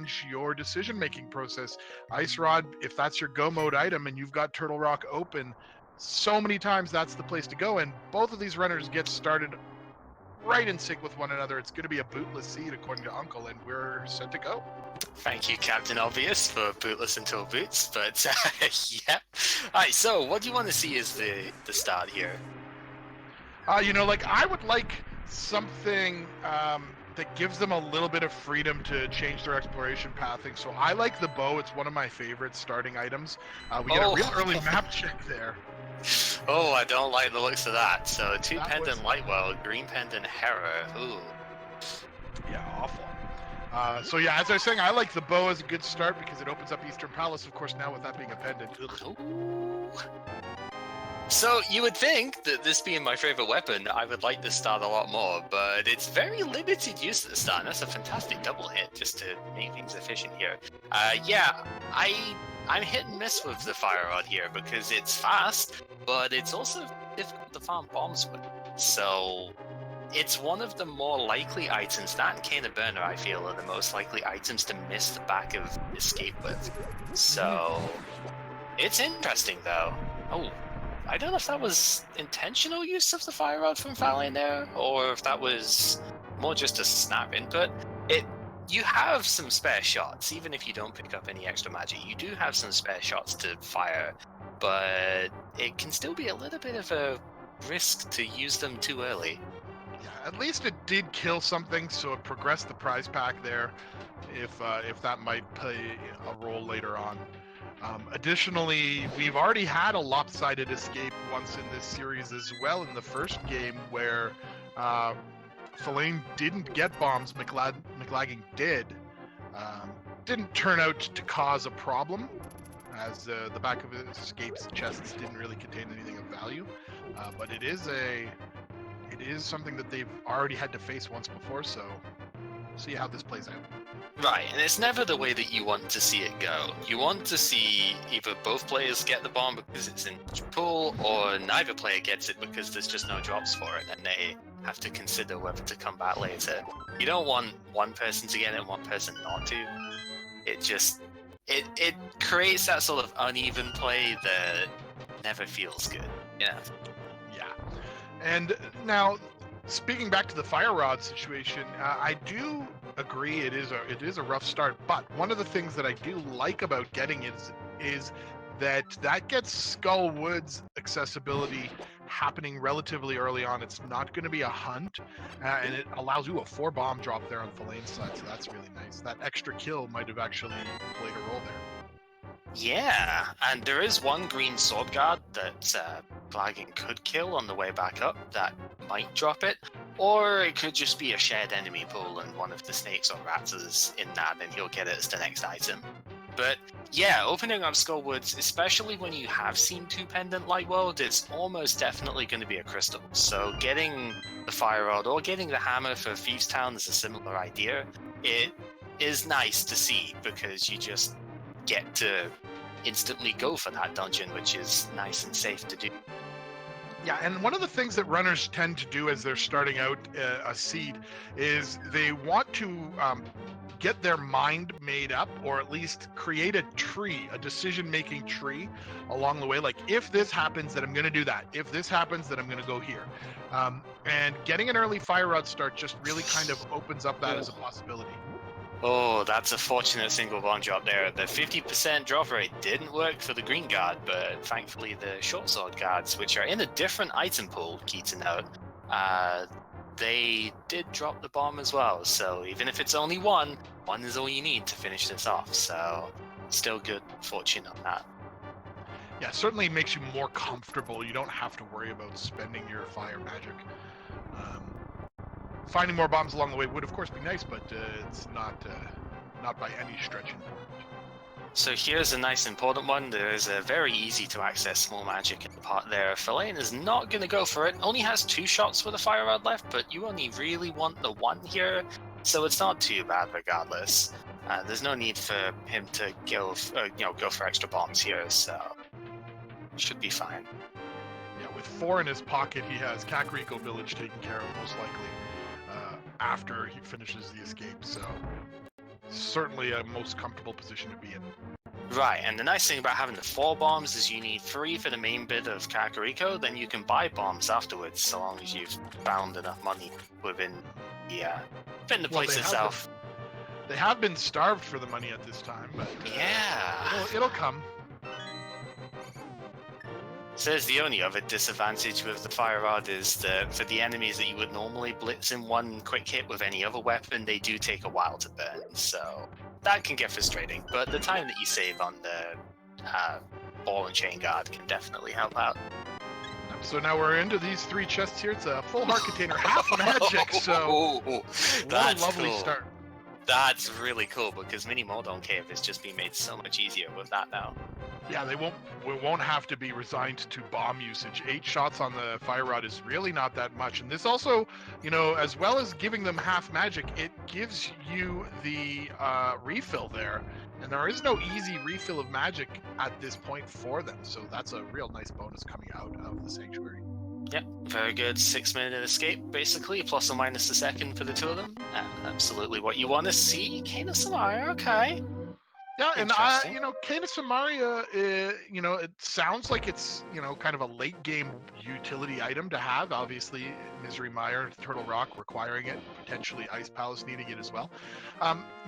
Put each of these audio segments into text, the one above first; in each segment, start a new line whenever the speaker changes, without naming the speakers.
change your decision-making process. Ice Rod, if that's your go mode item and you've got Turtle Rock open, so many times that's the place to go, and both of these runners get started right in sync with one another. It's going to be a bootless seed according to Uncle, and we're set to go.
Thank you, Captain Obvious, for bootless until boots, but yeah. Alright, so what do you want to see as the start here?
I would like something that gives them a little bit of freedom to change their exploration pathing. So I like the bow. It's one of my favorite starting items. We get a real early map check there.
Oh, I don't like the looks of that. So 2 pendant Lightwell, green pendant Hera. Ooh.
Yeah, awful. So yeah, as I was saying, I like the bow as a good start because it opens up Eastern Palace, of course, now with that being a pendant.
Ooh. So you would think that this being my favorite weapon, I would like this start a lot more, but it's very limited use at the start, and that's a fantastic double hit just to make things efficient here. I'm hit and miss with the Fire Rod here because it's fast, but it's also difficult to farm bombs with. So it's one of the more likely items. That and Cane of Burner, I feel, are the most likely items to miss the back of Escape with. So it's interesting, though. Oh, I don't know if that was intentional use of the Fire Rod from thalane there, or if that was more just a snap input. You have some spare shots, even if you don't pick up any extra magic. You do have some spare shots to fire, but it can still be a little bit of a risk to use them too early.
Yeah, at least it did kill something, so it progressed the prize pack there, if that might play a role later on. Additionally, we've already had a lopsided escape once in this series as well in the first game where thalane didn't get bombs, Mclagging did. Didn't turn out to cause a problem, as the back of his escape's chests didn't really contain anything of value. But it is something that they've already had to face once before, so we'll see how this plays out.
Right, and it's never the way that you want to see it go. You want to see either both players get the bomb because it's in pool, or neither player gets it because there's just no drops for it, and they have to consider whether to come back later. You don't want one person to get it and one person not to. It creates that sort of uneven play that never feels good. Yeah.
Yeah. And now, speaking back to the Fire Rod situation, I do agree it is a rough start, but one of the things that I do like about getting is that gets Skull Woods accessibility happening relatively early on. It's not going to be a hunt, and it allows you a 4-bomb drop there on thalane's side, so that's really nice. That extra kill might have actually played a role there.
Yeah, and there is one green sword guard that Mclagging could kill on the way back up that might drop it, or it could just be a shared enemy pool and one of the snakes or rats is in that and he'll get it as the next item. But yeah, opening up Skullwoods, especially when you have seen 2 pendant Lightworld, it's almost definitely going to be a crystal. So getting the Fire Rod or getting the hammer for Thieves Town is a similar idea. It is nice to see because you just get to instantly go for that dungeon, which is nice and safe to do.
Yeah, and one of the things that runners tend to do as they're starting out a seed is they want to get their mind made up, or at least create a tree, a decision-making tree along the way. Like, if this happens, then I'm going to do that. If this happens, then I'm going to go here. And getting an early Fire Rod start just really kind of opens up that as a possibility.
Oh, that's a fortunate single bomb drop there. The 50% drop rate didn't work for the green guard, but thankfully the short sword guards, which are in a different item pool, key to note, they did drop the bomb as well. So even if it's only one is all you need to finish this off. So still good fortune on that.
Yeah, certainly makes you more comfortable. You don't have to worry about spending your fire magic. Finding more bombs along the way would, of course, be nice, but it's not by any stretch important.
So here's a nice important one. There is a very easy to access small magic in the part there. thalane is not going to go for it. Only has 2 shots with a Fire Rod left, but you only really want the 1 here, so it's not too bad regardless. There's no need for him to go for extra bombs here, so should be fine.
Yeah, with 4 in his pocket, he has Kakariko Village taken care of most likely after he finishes the escape. So certainly a most comfortable position to be in.
Right, and the nice thing about having the 4 bombs is you need 3 for the main bit of Kakariko, then you can buy bombs afterwards, so long as you've found enough money within the
Well,
place itself.
They have been starved for the money at this time, but
Yeah.
it'll come.
Says the only other disadvantage with the fire rod is that for the enemies that you would normally blitz in one quick hit with any other weapon, they do take a while to burn, so that can get frustrating. But the time that you save on the ball and chain guard can definitely help out.
So now we're into these 3 chests here. It's a full heart container, half magic, so
That's
what a lovely
cool.
start.
That's really cool because Mini Mordon Cave has just been made so much easier with that now.
Yeah, we won't have to be resigned to bomb usage. 8 shots on the fire rod is really not that much. And this also, as well as giving them half magic, it gives you the refill there. And there is no easy refill of magic at this point for them. So that's a real nice bonus coming out of the Sanctuary.
Yep, very good 6-minute escape, basically, plus or minus a second for the 2 of them. Absolutely what you want to see. Kano Samara, okay.
Yeah, and Canis Samaria, it sounds like it's, kind of a late game utility item to have. Obviously, Misery Mire, Turtle Rock requiring it, potentially Ice Palace needing it as well.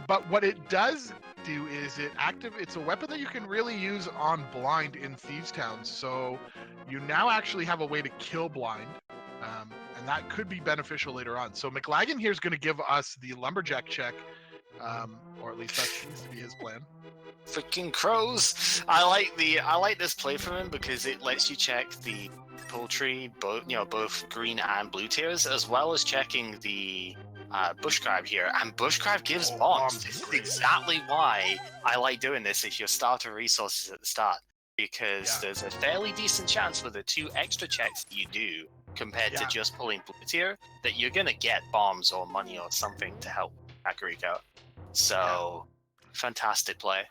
But what it does do is it's a weapon that you can really use on blind in Thieves Town. So you now actually have a way to kill blind. And that could be beneficial later on. So Mclagging here is going to give us the Lumberjack check. Or at least that seems to be his plan.
Freaking crows! I like this play from him because it lets you check the poultry, both green and blue tiers, as well as checking the bush crab here. And bush crab gives bombs. This is exactly why I like doing this if you're starter resources at the start, because there's a fairly decent chance with the 2 extra checks that you do compared to just pulling blue tier that you're gonna get bombs or money or something to help Kakariko. So, fantastic play.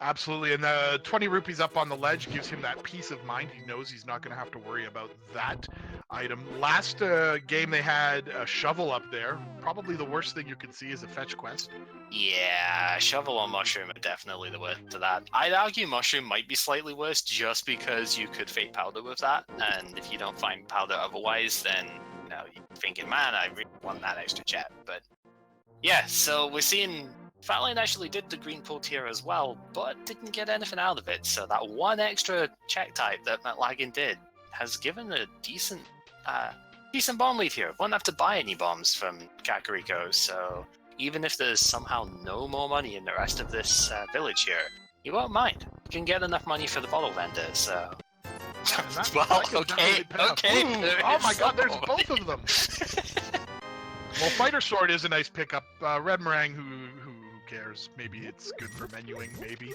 Absolutely, and the 20 rupees up on the ledge gives him that peace of mind. He knows he's not going to have to worry about that item. Last game they had a shovel up there. Probably the worst thing you can see is a fetch quest.
Yeah, shovel or mushroom are definitely the worst to that. I'd argue mushroom might be slightly worse just because you could fate powder with that, and if you don't find powder otherwise, then you're thinking, man, I really want that extra jet. But yeah, so we're seeing Thalane actually did the green pull tier as well, but didn't get anything out of it. So that 1 extra check type that Mclagging did has given a decent bomb lead here. Won't have to buy any bombs from Kakariko, so even if there's somehow no more money in the rest of this village here, you won't mind. You can get enough money for the bottle vendor, so... okay.
Ooh, oh my god, there's both of them! Well, Fighter Sword is a nice pickup. Red Meringue, who cares? Maybe it's good for menuing, maybe.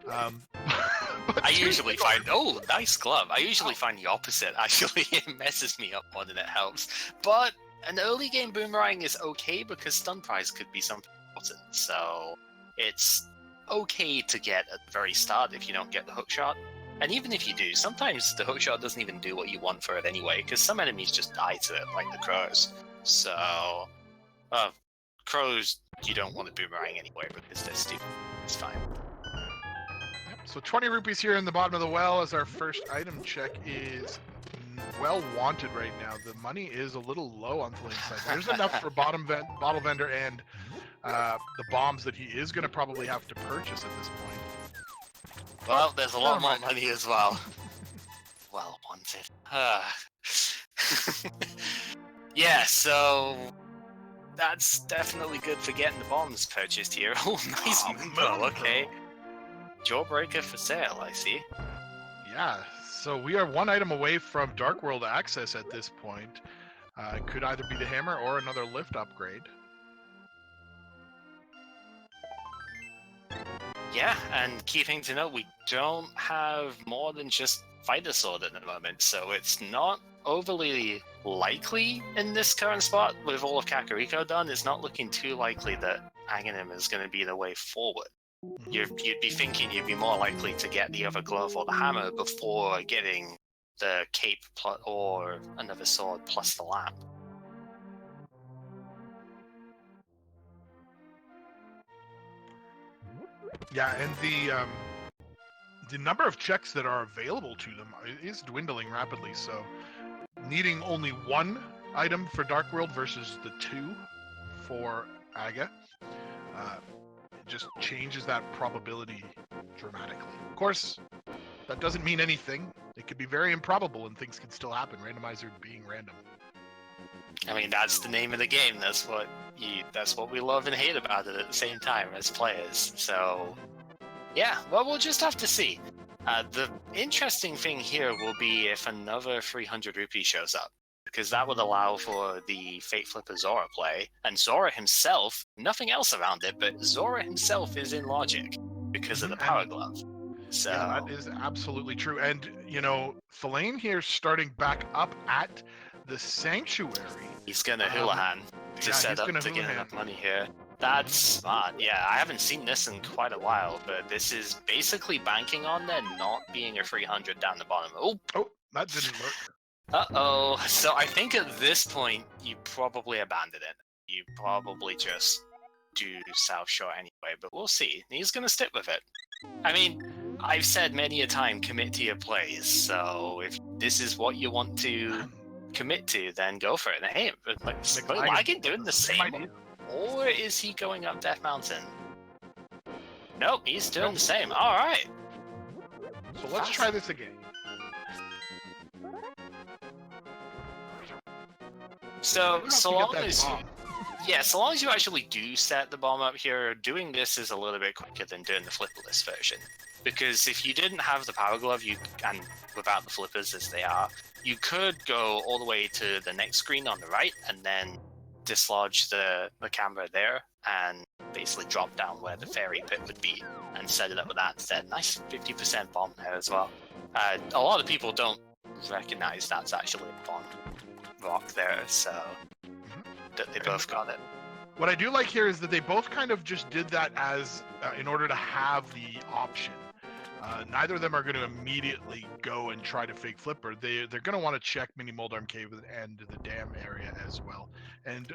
I usually find... Oh, nice glove. I usually find the opposite, actually. It messes me up more than it helps. But an early game boomerang is okay because stun prize could be something important. So it's okay to get at the very start if you don't get the hookshot. And even if you do, sometimes the hookshot doesn't even do what you want for it anyway, because some enemies just die to it, like the crows. So, crows, you don't want to boomerang anyway because they're stupid. It's fine.
Yep. So 20 rupees here in the bottom of the well as our first item check is well wanted right now. The money is a little low on Thalane's side. There's enough for bottle vendor and the bombs that he is going to probably have to purchase at this point.
Well, there's a lot more money as well. Well wanted. Yeah, so that's definitely good for getting the bombs purchased here. Oh, nice Moonbow, okay. Jawbreaker for sale, I see.
Yeah, so we are 1 item away from Dark World access at this point. It could either be the hammer or another lift upgrade.
Yeah, and key thing to note, we don't have more than just Fighter Sword at the moment, so it's not overly likely in this current spot. With all of Kakariko done, it's not looking too likely that Aghanim is going to be the way forward. You'd be thinking you'd be more likely to get the other glove or the hammer before getting the cape or another sword plus the lamp.
Yeah, and the number of checks that are available to them is dwindling rapidly. So needing only one item for Dark World versus the 2 for Aga, it just changes that probability dramatically. Of course, that doesn't mean anything. It could be very improbable and things can still happen. Randomizer being random.
I mean, that's the name of the game. That's what we love and hate about it at the same time as players. So, yeah, well, we'll just have to see. The interesting thing here will be if another 300 rupee shows up, because that would allow for the Fate Flipper Zora play, and Zora himself, nothing else around it, but Zora himself is in logic because of the Power Glove. So
yeah, that is absolutely true. And, you know, Thalane here starting back up at the Sanctuary.
He's gonna Houlihan to set up to get enough money here. That's smart. Yeah, I haven't seen this in quite a while, but this is basically banking on there not being a 300 down the bottom. Oh,
that didn't work.
Uh-oh. So I think at this point, you probably abandon it. You probably just do South Shore anyway, but we'll see. He's gonna stick with it. I mean, I've said many a time, commit to your plays, so if this is what you want to commit to, then go for it. And hey, Mclagging doing the same? Or is he going up Death Mountain? Nope, he's doing the same. Alright.
So let's try this again.
So long as you actually do set the bomb up here, doing this is a little bit quicker than doing the flipperless version. Because if you didn't have the Power Glove, and without the flippers as they are, you could go all the way to the next screen on the right and then dislodge the camera there and basically drop down where the fairy pit would be and set it up with that instead. Nice 50% bomb there as well. A lot of people don't recognize that's actually a bomb rock there, so that they both got it.
What I do like here is that they both kind of just did that as in order to have the option. Neither of them are going to immediately go and try to fake flipper. They're going to want to check Mini Moldarm Cave and the dam area as well. And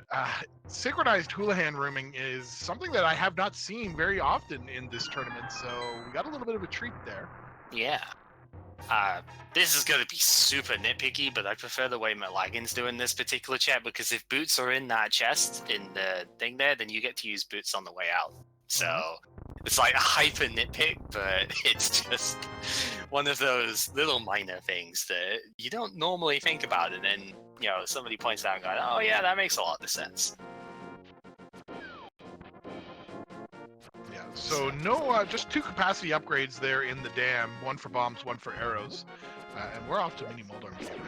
synchronized Houlihan rooming is something that I have not seen very often in this tournament, so we got a little bit of a treat there.
Yeah. This is going to be super nitpicky, but I prefer the way Mclagging's doing this particular check, because if boots are in that chest, in the thing there, then you get to use boots on the way out. So it's like a hyper nitpick, but it's just one of those little minor things that you don't normally think about, and then, you know, somebody points out and goes, oh yeah, that makes a lot of sense.
So no, just 2 capacity upgrades there in the dam, 1 for bombs, 1 for arrows, and we're off to Mini Moldarm Cave.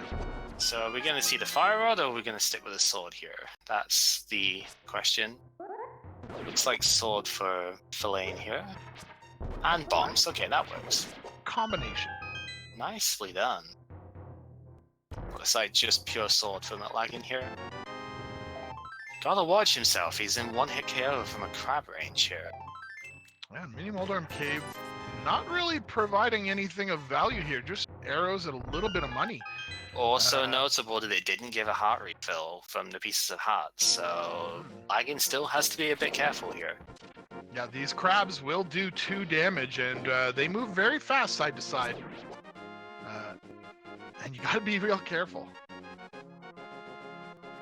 So are we going to see the fire rod, or are we going to stick with a sword here? That's the question. Looks like sword for Thalane here. And bombs. Okay, that works.
Combination.
Nicely done. Looks like just pure sword for Mclagging here. Gotta watch himself. He's in 1-hit KO from a crab range here.
Yeah, Mini Moldarm Cave not really providing anything of value here. Just arrows and a little bit of money.
Also notable that it didn't give a heart refill from the pieces of heart, so Mclagging still has to be a bit careful here.
Yeah, these crabs will do 2 damage, and they move very fast side to side. And you gotta be real careful.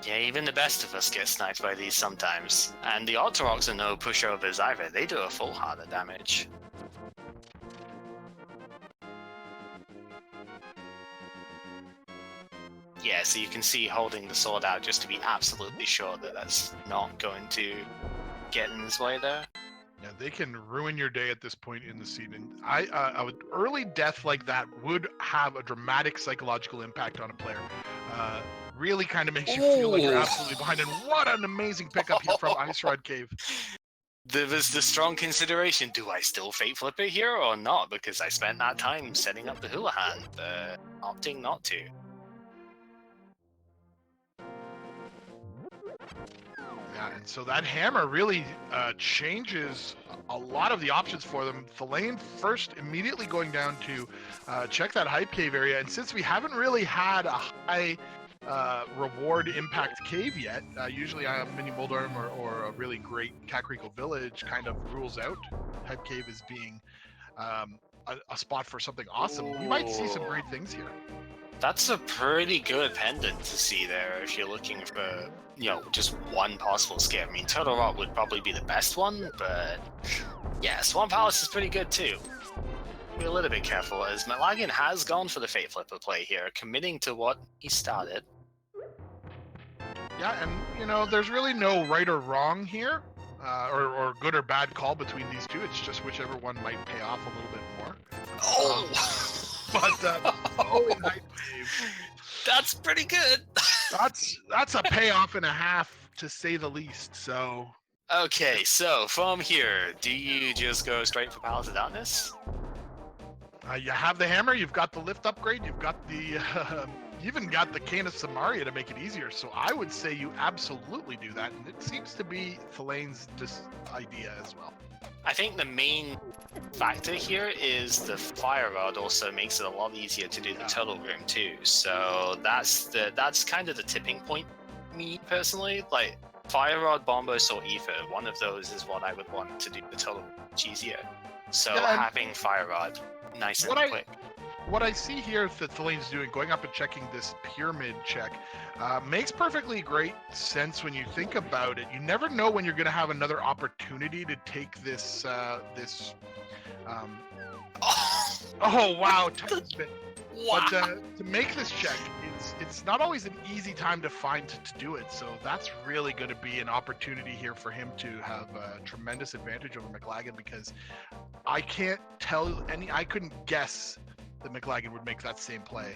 Yeah, even the best of us get sniped by these sometimes. And the Octoroks are no pushovers either. They do a full heart of damage. Yeah, so you can see holding the sword out just to be absolutely sure that that's not going to get in his way there.
Yeah, they can ruin your day at this point in the season. I would early death like that would have a dramatic psychological impact on a player. Really kind of makes you feel like you're absolutely behind. And what an amazing pickup here from Ice Rod Cave.
There was the strong consideration, do I still fate flip it here or not? Because I spent that time setting up the Houlihan, opting not to.
Yeah, and so that hammer really changes a lot of the options for them. Thalane first immediately going down to check that hype cave area, and since we haven't really had a high reward Impact Cave yet. Usually, a Mini Moldorm or a really great Kakariko Village kind of rules out Head Cave as being a spot for something awesome. We might see some great things here.
That's a pretty good pendant to see there if you're looking for, just one possible scare. I mean, Turtle Rock would probably be the best one, but yeah, Swamp Palace is pretty good too. Be a little bit careful, as Mclagging has gone for the Fate Flipper play here, committing to what he started.
Yeah, and there's really no right or wrong here, or good or bad call between these two. It's just whichever one might pay off a little bit more.
Oh!
Night Wave.
That's pretty good!
That's a payoff and a half, to say the least, so...
Okay, so from here, do you just go straight for Palace of Darkness?
You have the hammer, you've got the lift upgrade, you've got the... you even got the Cane of Samaria to make it easier, so I would say you absolutely do that, and it seems to be Thalane's idea as well.
I think the main factor here is the Fire Rod also makes it a lot easier to do the Turtle Room too, so that's kind of the tipping point, me personally. Like, Fire Rod, Bombos, or Ether, one of those is what I would want to do the Turtle Room much easier. So having Fire Rod nice and quick.
What I see here that Thalane's doing, going up and checking this pyramid check, makes perfectly great sense when you think about it. You never know when you're going to have another opportunity to take this. Oh wow!
Wow.
But to make this check, it's not always an easy time to find to do it. So that's really going to be an opportunity here for him to have a tremendous advantage over Mclagging, because I couldn't guess that Mclagging would make that same play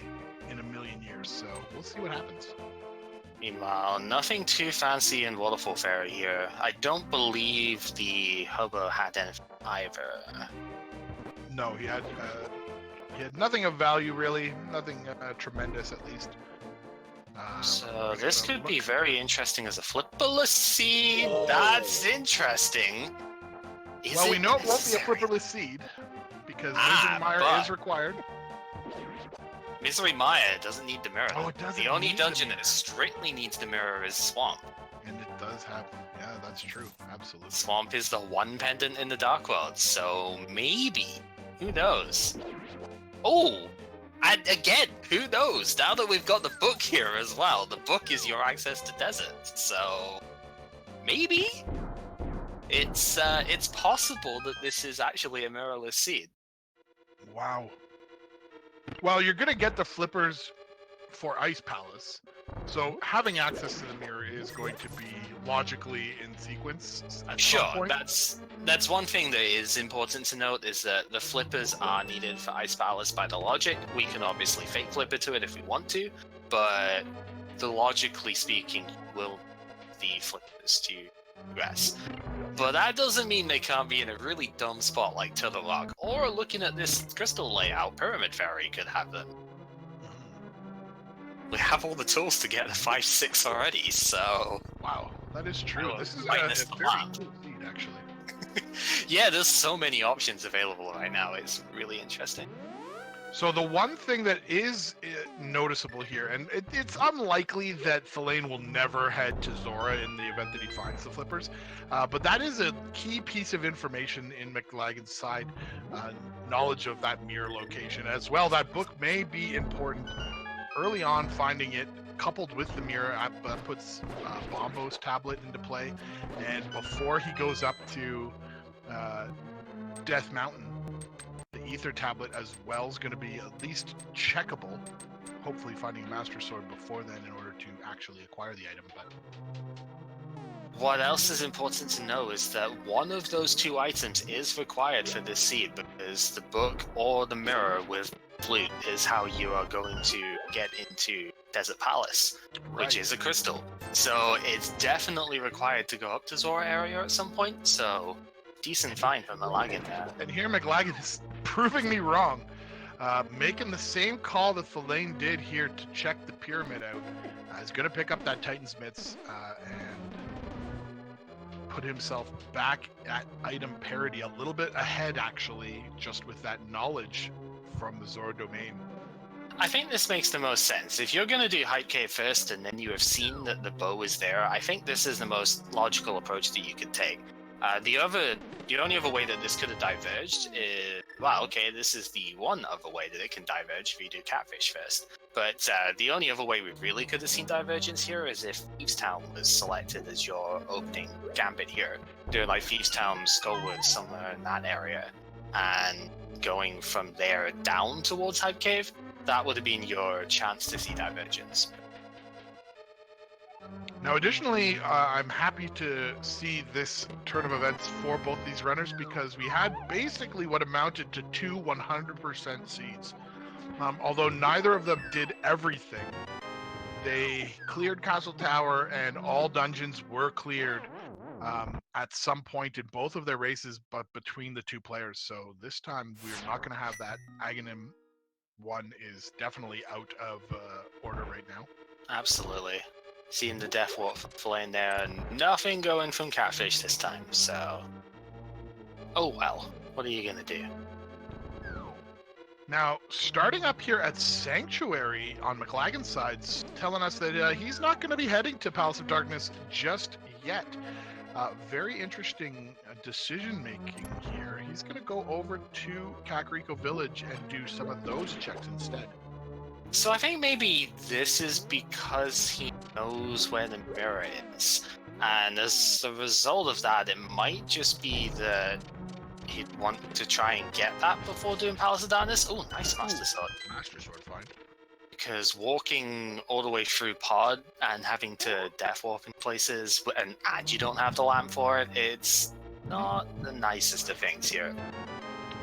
in a million years. So we'll see what happens.
Meanwhile, nothing too fancy in Waterfall Fairy here. I don't believe the hobo had anything either.
No, he had nothing of value really, nothing tremendous at least.
So this could be very interesting as a flipperless seed. That's interesting.
We know it won't be a flipperless seed because Misery Mire is required.
Misery Mire doesn't need the mirror.
Oh, it doesn't.
The only dungeon that strictly needs the mirror is Swamp.
And it does have, yeah, that's true, absolutely.
Swamp is the one pendant in the Dark World, so maybe. Who knows? Oh! And again, who knows? Now that we've got the book here as well, the book is your access to desert, so maybe it's possible that this is actually a mirrorless seed.
Wow. Well, you're gonna get the flippers for Ice Palace, so having access to the mirror is going to be logically in sequence at some point.
That's one thing that is important to note, is that the flippers are needed for Ice Palace by the logic. We can obviously fake flipper to it if we want to, but logically speaking, will the flippers to progress. But that doesn't mean they can't be in a really dumb spot like Turtle Rock, or looking at this crystal layout, Pyramid Fairy could have them. We have all the tools to get a 5-6 already, so...
Wow, that is true. This is a very cool seed, actually.
Yeah, there's so many options available right now. It's really interesting.
So the one thing that is noticeable here, and it's unlikely that Thalane will never head to Zora in the event that he finds the flippers, but that is a key piece of information in Mclagging's side, knowledge of that mirror location as well. That book may be important early on. Finding it coupled with the mirror puts Bombo's tablet into play, and before he goes up to Death Mountain, the Ether tablet as well is going to be at least checkable. Hopefully finding a Master Sword before then in order to actually acquire the item. But
what else is important to know is that one of those two items is required for this seed, because the book or the mirror with flute is how you are going to get into Desert Palace, which is a crystal. So it's definitely required to go up to Zora area at some point, so decent find from Mclagging there.
And here Mclagging is proving me wrong, making the same call that Thalane did here to check the pyramid out. He's going to pick up that Titan's Mitts and put himself back at item parity, a little bit ahead actually, just with that knowledge from the Zora domain.
I think this makes the most sense. If you're going to do Hype Cave first and then you have seen that the bow is there, I think this is the most logical approach that you could take. The only other way that this could have diverged is, well, okay, this is the one other way that it can diverge if you do Catfish first. But the only other way we really could have seen divergence here is if Thieves Town was selected as your opening gambit here. Do like Thieves Town, Skullwood, somewhere in that area, and going from there down towards Hype Cave. That would have been your chance to see divergence.
Now, additionally, I'm happy to see this turn of events for both these runners because we had basically what amounted to two 100% seeds. Although neither of them did everything, they cleared Castle Tower and all dungeons were cleared at some point in both of their races, but between the two players. So this time we're not going to have that. Aghanim one is definitely out of order right now.
Absolutely. Seeing the Death Walk flying there, and nothing going from Catfish this time, so... Oh well, what are you gonna do?
Now, starting up here at Sanctuary on Mclagging's side, telling us that he's not going to be heading to Palace of Darkness just yet. Very interesting decision-making here. He's going to go over to Kakariko Village and do some of those checks instead.
So I think maybe this is because he knows where the mirror is. And as a result of that, it might just be that he'd want to try and get that before doing Palace of Darkness. Oh, nice Master Sword.
Master Sword, fine.
Because walking all the way through Pod and having to death warp in places and you don't have the lamp for it, it's not the nicest of things here.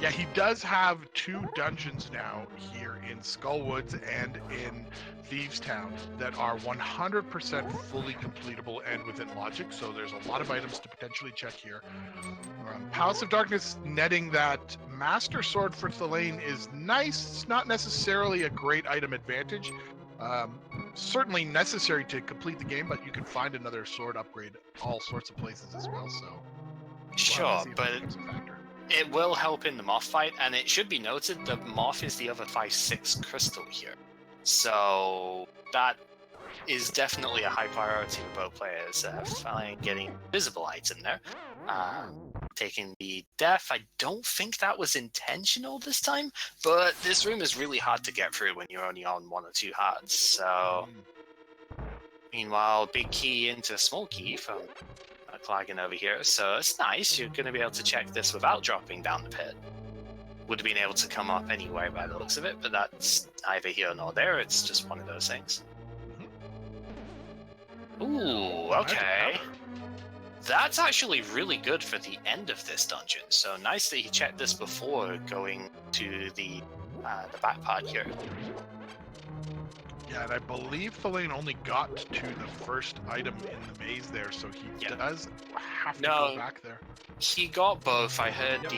Yeah, he does have two dungeons now here in Skullwoods and in Thieves Town that are 100% fully completable and within logic, so there's a lot of items to potentially check here. Palace of Darkness netting that Master Sword for Thalane is nice. It's not necessarily a great item advantage. Certainly necessary to complete the game, but you can find another sword upgrade all sorts of places as well, so...
Sure, but it will help in the Moth fight, and it should be noted the Moth is the other 5/6 crystal here. So that is definitely a high priority for both players. Finally getting visible item there. Taking the death, I don't think that was intentional this time, but this room is really hard to get through when you're only on one or two hearts. So, meanwhile, big key into small key from Mclagging over here, so it's nice. You're going to be able to check this without dropping down the pit. Would have been able to come up anyway by the looks of it, but that's neither here nor there. It's just one of those things. Ooh, okay. That's actually really good for the end of this dungeon. So nice that he checked this before going to the back part here.
Yeah, and I believe Thalane only got to the first item in the maze there, so he does have to go back there.
He got both. I heard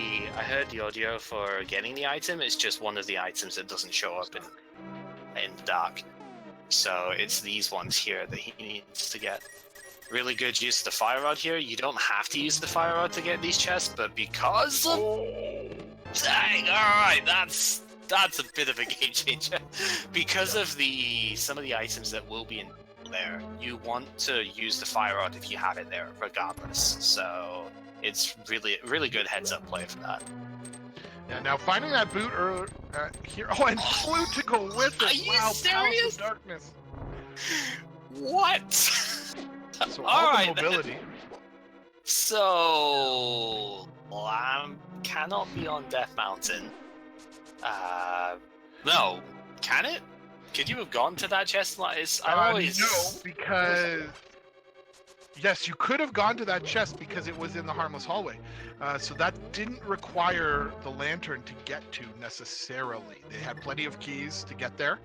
the audio for getting the item. It's just one of the items that doesn't show up in the dark. So it's these ones here that he needs to get. Really good use of the fire rod here. You don't have to use the fire rod to get these chests, but because of... Dang, alright, that's a bit of a game changer. Because of some of the items that will be in there, you want to use the fire rod if you have it there, regardless. So it's really good heads up play for that.
Yeah, now finding that boot here. Oh, and flute to go with it.
Are you serious?
Palace of Darkness.
What?
So all the mobility.
So Lamb cannot be on Death Mountain. No, can it? Could you have gone to that chest? No,
because yes, you could have gone to that chest because it was in the Harmless Hallway. So that didn't require the lantern to get to necessarily. They had plenty of keys to get there.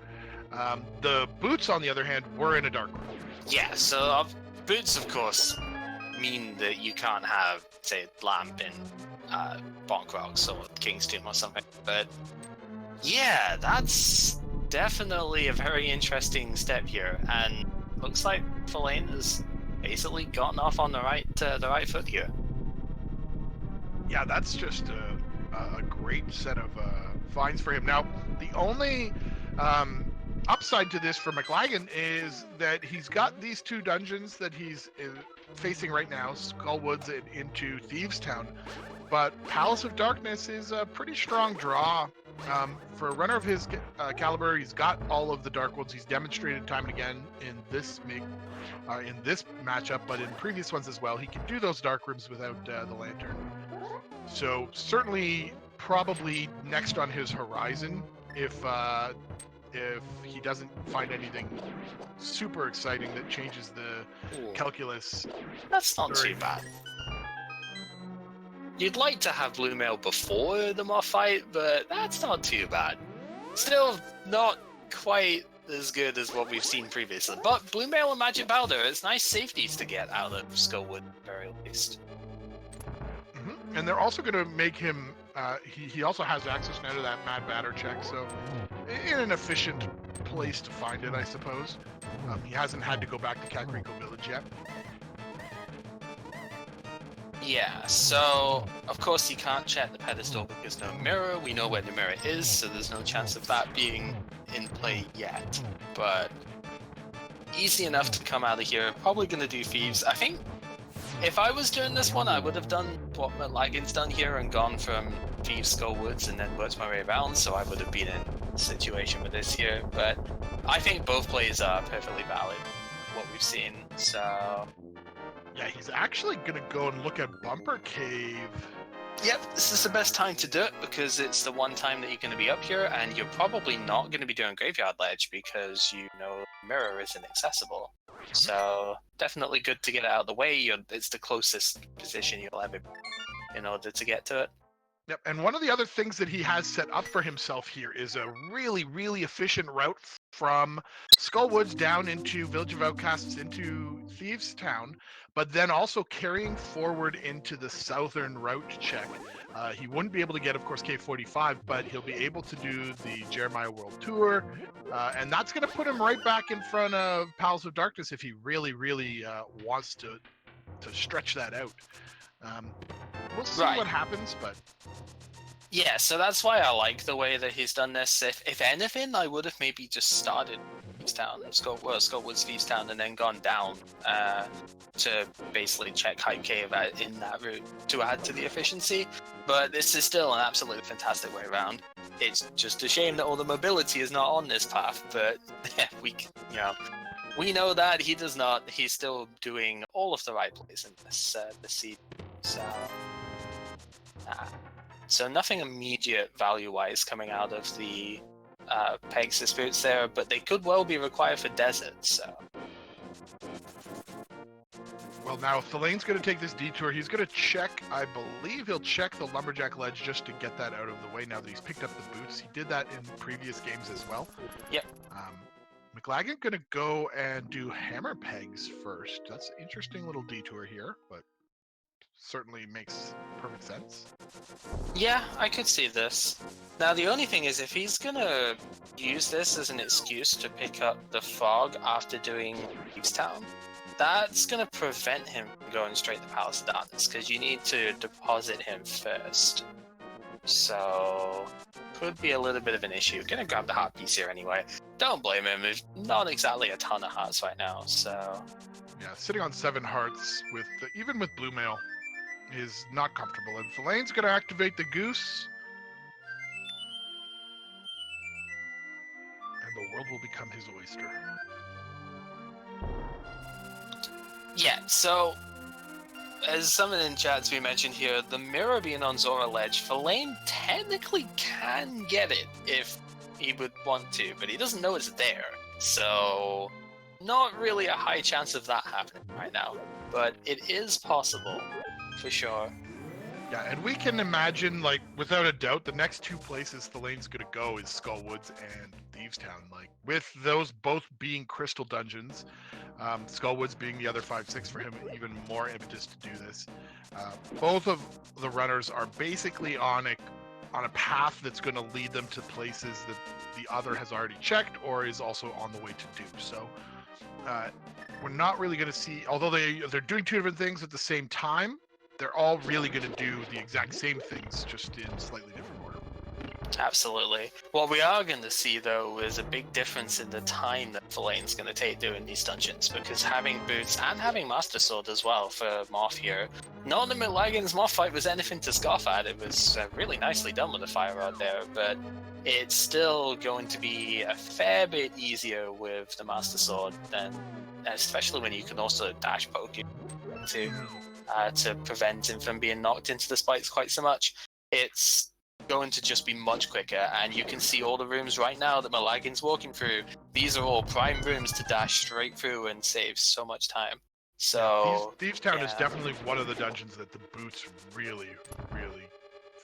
The boots, on the other hand, were in a dark room.
Yeah, so boots, of course, mean that you can't have, say, Lamp in Bonk Rocks or King's Tomb or something. But yeah, that's definitely a very interesting step here, and looks like Thalane has basically gotten off on the right foot here.
Yeah, that's just a great set of finds for him. Now, the only Upside to this for Mclagging is that he's got these two dungeons that he's facing right now, Skullwoods and into Thieves Town. But Palace of Darkness is a pretty strong draw. For a runner of his caliber, he's got all of the Dark Worlds. He's demonstrated time and again in this matchup, but in previous ones as well. He can do those Dark Rooms without the Lantern. So certainly, probably next on his horizon, if he doesn't find anything super exciting that changes the calculus.
That's not too bad. You'd like to have Blue Mail before the Moth fight, but that's not too bad. Still not quite as good as what we've seen previously. But Blue Mail and Magic Powder, it's nice safeties to get out of Skullwood, at the very least.
Mm-hmm. And they're also going to make him, he also has access now to that Mad Batter check, so in an efficient place to find it, I suppose. He hasn't had to go back to Kakariko Village yet.
Yeah, so of course he can't check the pedestal because no mirror. We know where the mirror is, so there's no chance of that being in play yet. But easy enough to come out of here. Probably going to do Thieves. I think if I was doing this one, I would have done what Mclagging's done here and gone from Thieves Skullwoods and then worked my way around, so I would have been in a situation with this here. But I think both plays are perfectly valid, what we've seen, so...
Yeah, he's actually going to go and look at Bumper Cave.
Yep, this is the best time to do it because it's the one time that you're going to be up here and you're probably not going to be doing Graveyard Ledge because you know the mirror isn't accessible. So definitely good to get it out of the way. It's the closest position you'll ever be in order to get to it.
Yep, and one of the other things that he has set up for himself here is a really, really efficient route from Skullwoods down into Village of Outcasts into Thieves Town, but then also carrying forward into the southern route check. He wouldn't be able to get, of course, K45, but he'll be able to do the Jeremiah World Tour, and that's going to put him right back in front of Palace of Darkness if he really, really wants to stretch that out. We'll see what happens, but...
Yeah, so that's why I like the way that he's done this. If anything, I would have maybe just started Thieves Town, Skullwoods Thieves Town, and then gone down to basically check Hype Cave in that route to add to the efficiency. But this is still an absolutely fantastic way around. It's just a shame that all the mobility is not on this path, but yeah, we know that he does not. He's still doing all of the right plays in this seed. So nothing immediate value-wise coming out of the Pegasus boots there, but they could well be required for Desert, so...
Well, now, Thalane's going to take this detour. He's going to check, I believe he'll check the Lumberjack Ledge just to get that out of the way now that he's picked up the boots. He did that in previous games as well.
Yep.
Mclagging going to go and do Hammer Pegs first. That's an interesting little detour here, but certainly makes perfect sense.
Yeah, I could see this. Now, the only thing is, if he's gonna use this as an excuse to pick up the fog after doing Thieves Town, that's gonna prevent him from going straight to Palace of Darkness, because you need to deposit him first. So, could be a little bit of an issue. Gonna grab the heart piece here anyway. Don't blame him, there's not exactly a ton of hearts right now, so...
Yeah, sitting on 7 hearts, with even with Blue Mail, is not comfortable. And Thalane's going to activate the Goose. And the world will become his oyster.
Yeah, so, as someone in chat's been mentioned here, the mirror being on Zora Ledge, Thalane technically can get it if he would want to, but he doesn't know it's there. So, not really a high chance of that happening right now, but it is possible. For sure.
Yeah, and we can imagine, like, without a doubt, the next 2 places Thalane's going to go is Skullwoods and Thieves Town. Like, with those both being crystal dungeons, Skullwoods being the other 5-6 for him, even more impetus to do this. Both of the runners are basically on a path that's going to lead them to places that the other has already checked or is also on the way to do. So, we're not really going to see, although they're doing 2 different things at the same time, they're all really going to do the exact same things, just in slightly different order.
Absolutely. What we are going to see, though, is a big difference in the time that Thalane's going to take doing these dungeons, because having boots and having Master Sword as well for Moth here, not that Mclagging's Moth fight was anything to scoff at, it was really nicely done with the Fire Rod there, but it's still going to be a fair bit easier with the Master Sword, than, especially when you can also dash poke him to prevent him from being knocked into the spikes quite so much. It's going to just be much quicker, and you can see all the rooms right now that Mclagging's walking through. These are all prime rooms to dash straight through and save so much time. So
Thieves Town is definitely one of the dungeons that the boots really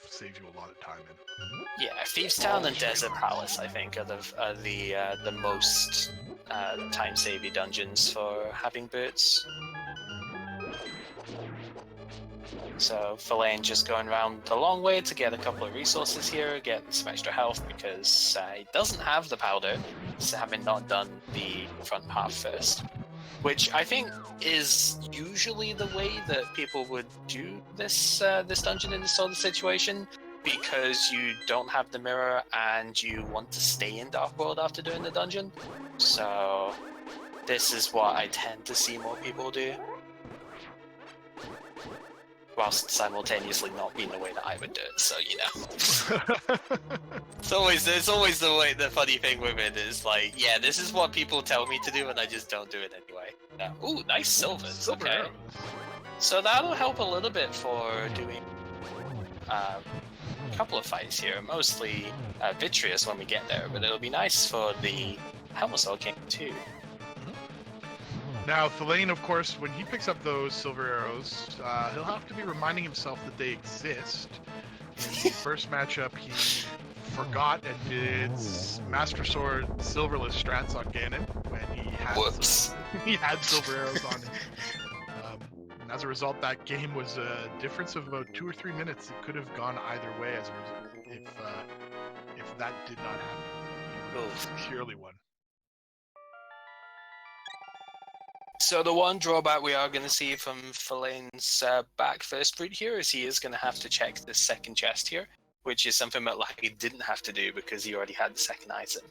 saves you a lot of time in.
Yeah, Thieves Town and Desert Palace, I think, are the most time-saving dungeons for having boots. So Thalane just going around the long way to get a couple of resources here, get some extra health, because he doesn't have the powder, so having not done the front half first. Which I think is usually the way that people would do this this dungeon in this sort of situation, because you don't have the mirror and you want to stay in Dark World after doing the dungeon. So this is what I tend to see more people do, whilst simultaneously not being the way that I would do it. So you know, it's always the funny thing with it is like, yeah, this is what people tell me to do, and I just don't do it anyway. Ooh, nice silvers. Okay,
arrows.
so that'll help a little bit for doing a couple of fights here, mostly Vitreous when we get there, but it'll be nice for the Helmsword King too.
Now, Thalane, of course, when he picks up those silver arrows, he'll have to be reminding himself that they exist. In the first matchup, he forgot and did Master Sword silverless strats on Ganon when he had silver arrows on him. And as a result, that game was a difference of about 2 or 3 minutes. It could have gone either way as a result if that did not happen. He purely won.
So the one drawback we are going to see from Thalane's back first route here is he is going to have to check the second chest here, which is something that he didn't have to do because he already had the second item.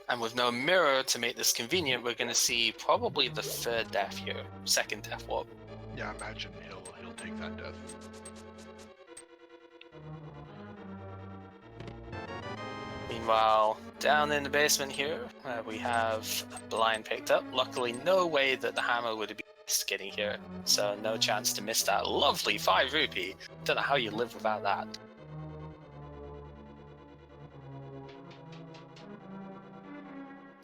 And with no mirror to make this convenient, we're going to see probably the third death here, second death warp.
Yeah, I imagine he'll take that death.
Meanwhile, down in the basement here, we have Blind picked up. Luckily, no way that the hammer would have been missed getting here, so no chance to miss that lovely 5 rupee. Don't know how you live without that.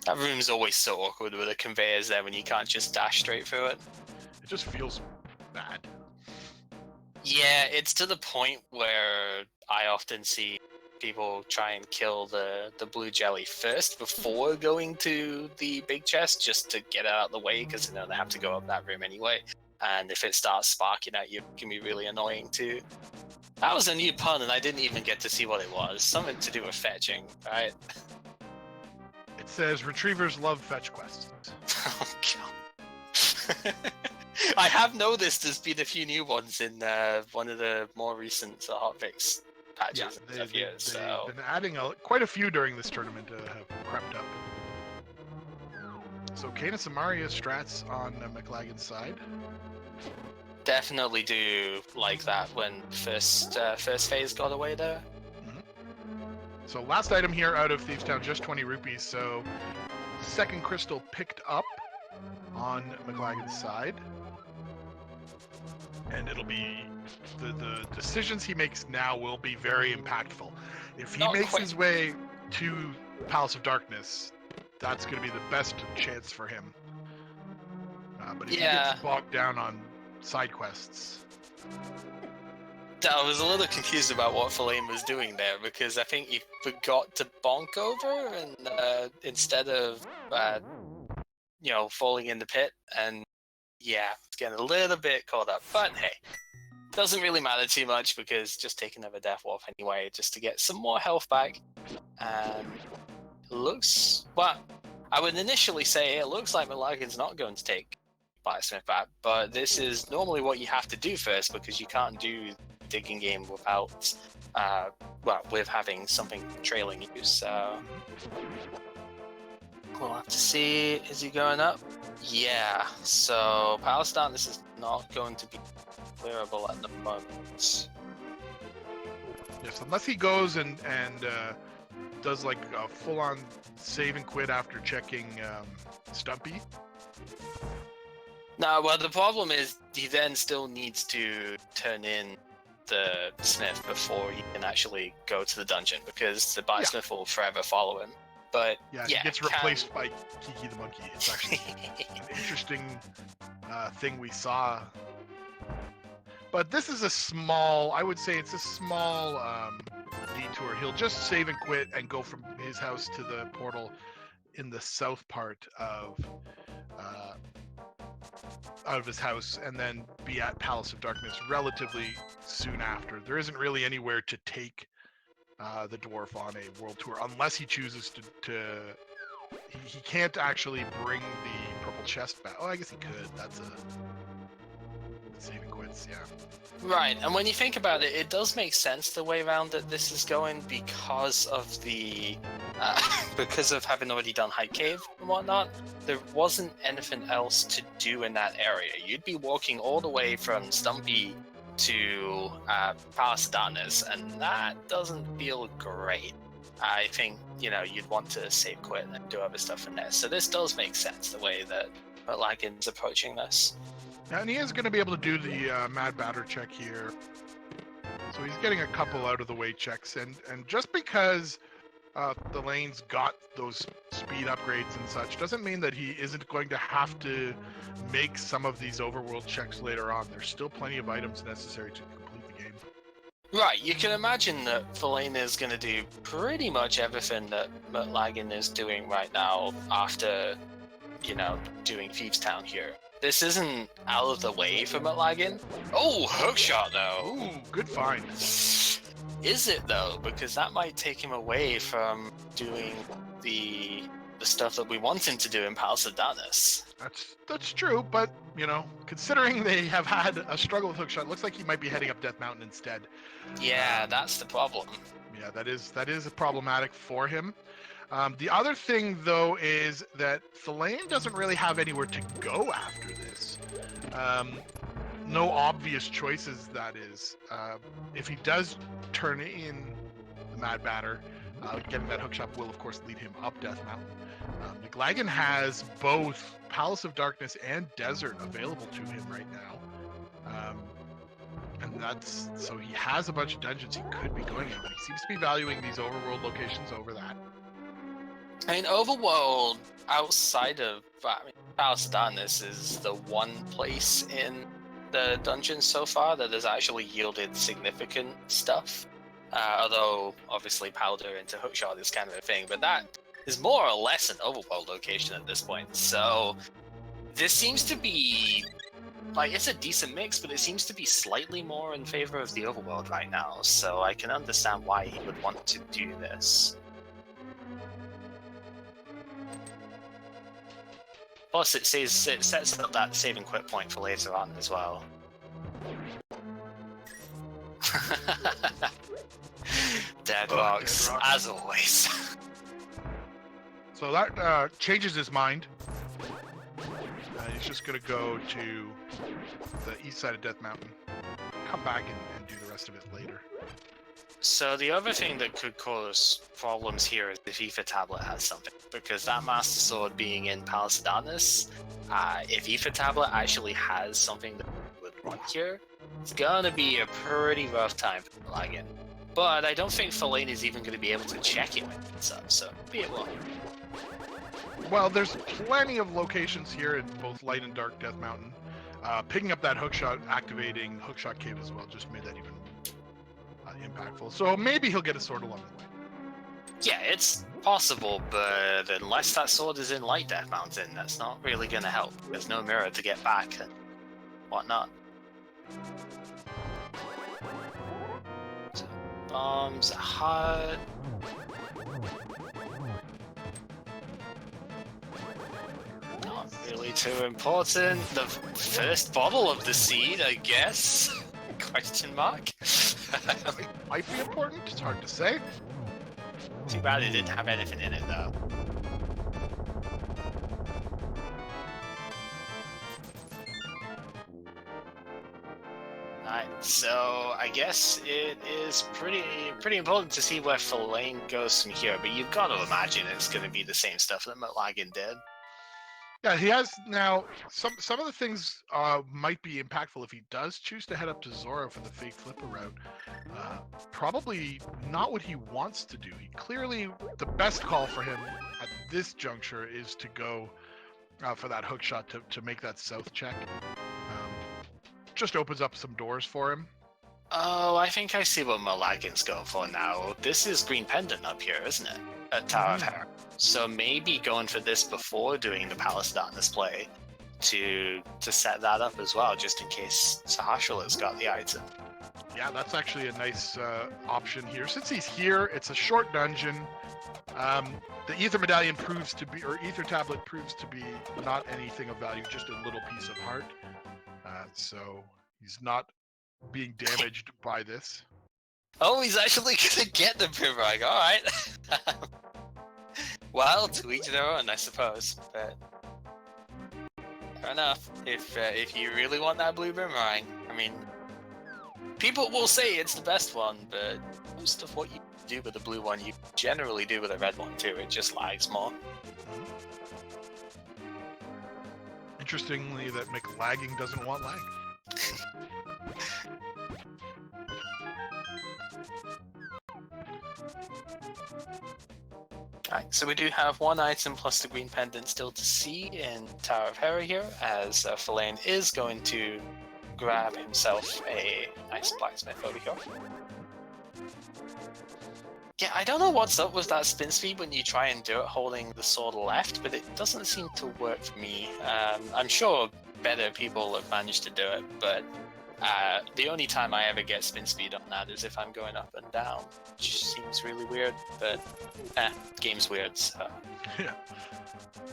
That room's always so awkward with the conveyors there when you can't just dash straight through it.
It just feels bad.
Yeah, it's to the point where I often see people try and kill the blue jelly first before going to the big chest just to get it out of the way, because they have to go up that room anyway. And if it starts sparking at you, it can be really annoying too. That was a new pun and I didn't even get to see what it was. Something to do with fetching, right?
It says retrievers love fetch quests.
Oh god. I have noticed there's been a few new ones in one of the more recent hotfix patches of years. So
They've been adding quite a few during this tournament have crept up. So Canis and Maria strats on Mclagging's side.
Definitely do like that when first phase got away there.
So last item here out of Thieves Town, just 20 rupees. So second crystal picked up on Mclagging's side. And it'll be the decisions he makes now will be very impactful. If he makes his way to Palace of Darkness, that's going to be the best chance for him. But if he gets bogged down on side quests,
I was a little confused about what Thalane was doing there, because I think he forgot to bonk over and instead of falling in the pit, and it's getting a little bit caught up. But hey, doesn't really matter too much because just take another death warp anyway, just to get some more health back. And I would initially say it looks like Mclagging's not going to take Blacksmith back, but this is normally what you have to do first, because you can't do digging game well, with having something trailing you, so we'll have to see. Is he going up? Yeah, so Palace Darkness is not going to be clearable at the moment.
Yes, unless he goes and does like a full-on save and quit after checking Stumpy.
No, well, the problem is he then still needs to turn in the Smith before he can actually go to the dungeon, because the Smith will forever follow him. But
yeah, he gets replaced by Kiki the monkey. It's actually an interesting thing we saw. But this is a small, I would say it's a small detour. He'll just save and quit and go from his house to the portal in the south part of his house, and then be at Palace of Darkness relatively soon after. There isn't really anywhere to take the dwarf on a world tour unless he chooses to he can't actually bring the purple chest back. Oh, I guess he could. That's a save and quits, yeah.
Right, and when you think about it, it does make sense the way around that this is going, because of the because of having already done Hype Cave and whatnot. There wasn't anything else to do in that area. You'd be walking all the way from Stumpy to Palace of Darkness, and that doesn't feel great. I think, you'd want to save quit and do other stuff in there. So this does make sense, the way that Mclagging's approaching this.
And he is going to be able to do the Mad Batter check here. So he's getting a couple out of the way checks. And just because Thalane's got those speed upgrades and such doesn't mean that he isn't going to have to make some of these overworld checks later on. There's still plenty of items necessary to complete the game.
Right, you can imagine that Thalane is going to do pretty much everything that Mclagging is doing right now after, doing Thieves Town here. This isn't out of the way for Mclagging. Oh, hookshot though.
Ooh, good find.
Is it though? Because that might take him away from doing the stuff that we want him to do in Palace of Darkness.
That's true, but considering they have had a struggle with hookshot, looks like he might be heading up Death Mountain instead.
Yeah, that's the problem.
Yeah, that is problematic for him. The other thing, though, is that Thalane doesn't really have anywhere to go after this. No obvious choices, that is. If he does turn in the Mad Batter, getting that hookshot will, of course, lead him up Death Mountain. Mclagging has both Palace of Darkness and Desert available to him right now. And so he has a bunch of dungeons he could be going in, but he seems to be valuing these overworld locations over that.
I mean, Overworld, outside of Palace of Darkness, is the one place in the dungeon so far that has actually yielded significant stuff. Although, obviously, powder into hookshot is kind of a thing, but that is more or less an Overworld location at this point. So, this seems to be, it's a decent mix, but it seems to be slightly more in favor of the Overworld right now. So, I can understand why he would want to do this. Plus, it sets up that save and quit point for later on as well. Dead rocks, as always.
So that changes his mind. He's just going to go to the east side of Death Mountain, come back and do the rest of it later.
So the other thing that could cause problems here is if Ether Tablet has something, because that Master Sword being in Palace of Darkness, if Ether Tablet actually has something that we would want here, it's gonna be a pretty rough time for Mclagging. But I don't think Thalane is even going to be able to check it when it's up, so be it well.
Well, there's plenty of locations here in both Light and Dark Death Mountain. Picking up that hookshot, activating Hookshot Cave as well, just made that even impactful. So maybe he'll get a sword along the way.
Yeah, it's possible, but unless that sword is in Light Death Mountain, that's not really going to help. There's no mirror to get back and whatnot. So, bombs are hot. Not really too important. The first bottle of the seed, I guess? Question mark.
might be important. It's hard to say.
Too bad it didn't have anything in it, though. Alright, so I guess it is pretty important to see where Thalane goes from here, but you've got to imagine it's going to be the same stuff that Mclagging did.
Yeah, he has now some of the things might be impactful if he does choose to head up to Zora for the fake flipper route. Probably not what he wants to do. He clearly, the best call for him at this juncture is to go for that hook shot to make that south check. Just opens up some doors for him.
Oh, I think I see what Mclagging's going for now. This is Green Pendant up here, isn't it? At Tower of Hera. So maybe going for this before doing the Palace of Darkness play to set that up as well, just in case Sahasrala's got the item.
Yeah, that's actually a nice option here. Since he's here, it's a short dungeon. The Ether Medallion proves to be, or Ether Tablet proves to be not anything of value, just a little piece of heart. So he's not being damaged by this.
Oh, he's actually gonna get the boomerang. All right. Well, to each their own, I suppose. But fair enough. If you really want that blue boomerang, I mean, people will say it's the best one, but most of what you do with the blue one, you generally do with a red one too. It just lags more.
Interestingly, that Mclagging doesn't want lag.
Alright, so we do have one item plus the green pendant still to see in Tower of Hera here, as Thalane is going to grab himself a nice blacksmith over here. Yeah, I don't know what's up with that spin speed when you try and do it holding the sword left, but it doesn't seem to work for me. I'm sure better people have managed to do it, but the only time I ever get spin speed on that is if I'm going up and down, which seems really weird, but game's weird, so...
Yeah.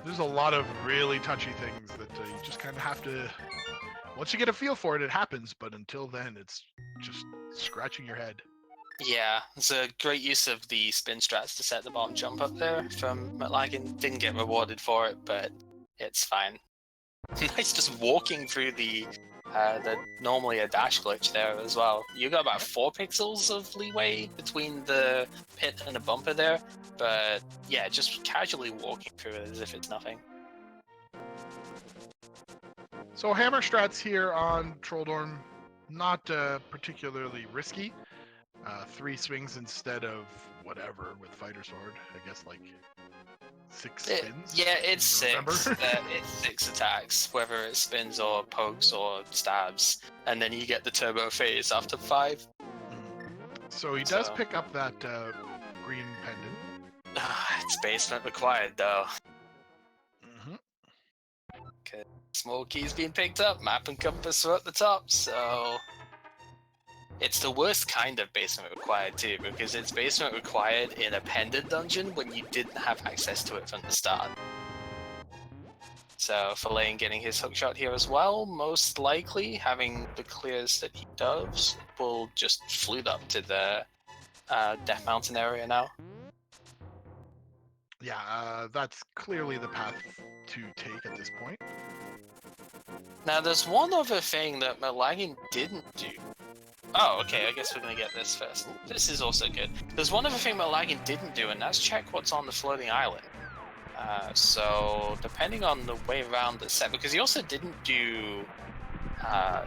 There's a lot of really touchy things that you just kind of have to... Once you get a feel for it, it happens, but until then, it's just scratching your head.
Yeah, it's a great use of the spin strats to set the bomb jump up there from Mclagging. Didn't get rewarded for it, but it's fine. Nice just walking through the normally a dash glitch there as well. You got about 4 pixels of leeway between the pit and the bumper there, but yeah, just casually walking through it as if it's nothing.
So hammer strats here on Trolldorm, not particularly risky. 3 swings instead of whatever with Fighter Sword. I guess like 6 spins.
Yeah, it's 6. It's 6 attacks, whether it spins or pokes or stabs, and then you get the turbo phase after 5.
So he does pick up that green pendant.
It's basement required though.
Mm-hmm.
Okay, small keys being picked up, map and compass are at the top, so... It's the worst kind of basement required too, because it's basement required in a pendant dungeon when you didn't have access to it from the start. So Thalane getting his hookshot here as well, most likely having the clears that he does, will just flute up to the Death Mountain area now.
Yeah, that's clearly the path to take at this point.
Now there's one other thing that Mclagging didn't do. Oh, okay, I guess we're gonna get this first. This is also good. There's one other thing Mclagging didn't do, and that's check what's on the floating island. So, depending on the way around the set, because he also didn't do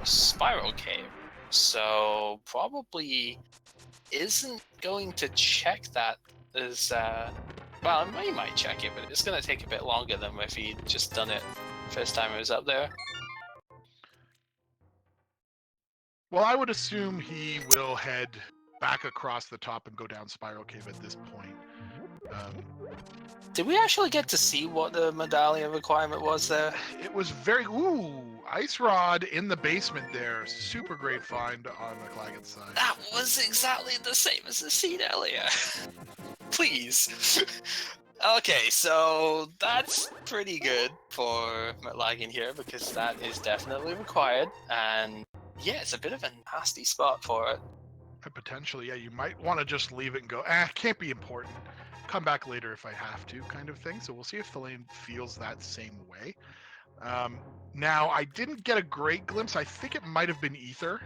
Spiral Cave, so probably isn't going to check that as, well, he might check it, but it's gonna take a bit longer than if he'd just done it first time he was up there.
Well, I would assume he will head back across the top and go down Spiral Cave at this point.
Did we actually get to see what the medallion requirement was there?
It was very... Ooh! Ice Rod in the basement there. Super great find on Mclagging's side.
That was exactly the same as the scene earlier. Please. Okay, so that's pretty good for Mclagging here, because that is definitely required, and yeah, it's a bit of a nasty spot for it.
Potentially, yeah. You might want to just leave it and go, can't be important. Come back later if I have to, kind of thing. So we'll see if Thalane feels that same way. Now, I didn't get a great glimpse. I think it might have been Ether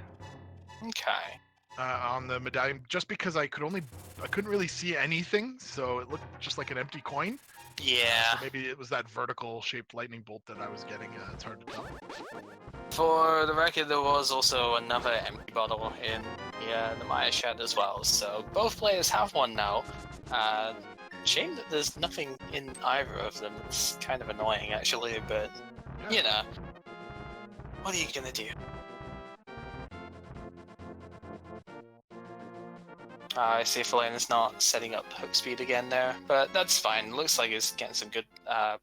Okay.
on the medallion, just because I couldn't really see anything, so it looked just like an empty coin.
Yeah.
So maybe it was that vertical shaped lightning bolt that I was getting. It's hard to tell.
For the record, there was also another empty bottle in the Maya shed as well, so both players have one now. Shame that there's nothing in either of them. It's kind of annoying, actually, but, you know, what are you gonna do? I see Fellaine is not setting up hook speed again there, but that's fine. Looks like he's getting some good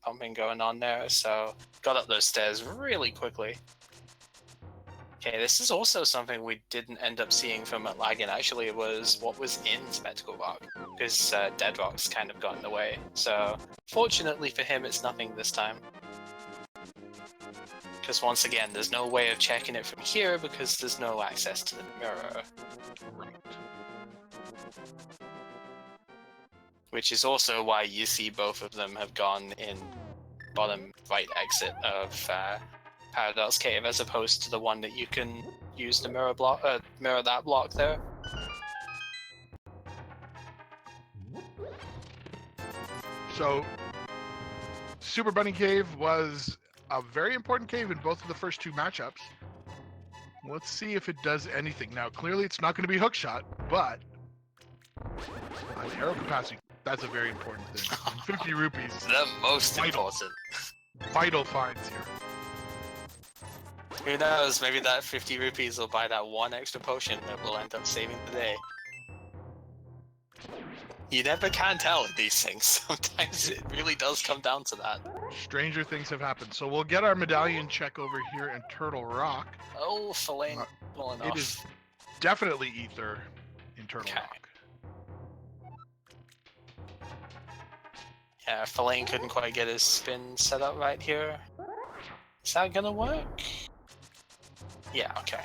pumping going on there, so got up those stairs really quickly. Okay, this is also something we didn't end up seeing from Mclagging. Actually, it was what was in Spectacle Rock, because Dead Rock's kind of got in the way. So, fortunately for him, it's nothing this time. Because once again, there's no way of checking it from here because there's no access to the mirror.
Right.
Which is also why you see both of them have gone in bottom right exit of Paradox Cave, as opposed to the one that you can use to mirror that block there.
So, Super Bunny Cave was a very important cave in both of the first two matchups. Let's see if it does anything. Now, clearly it's not going to be hookshot, but arrow capacity, that's a very important thing. And 50 rupees.
The most important.
Vital finds here.
Who knows, maybe that 50 rupees will buy that one extra potion that will end up saving the day. You never can tell in these things. Sometimes it really does come down to that.
Stranger things have happened. So we'll get our medallion check over here in Turtle Rock.
Oh, Fellaine pulling off.
It is definitely Ether in Turtle Rock.
Yeah, Fellaine couldn't quite get his spin set up right here. Is that gonna work? Yeah, okay.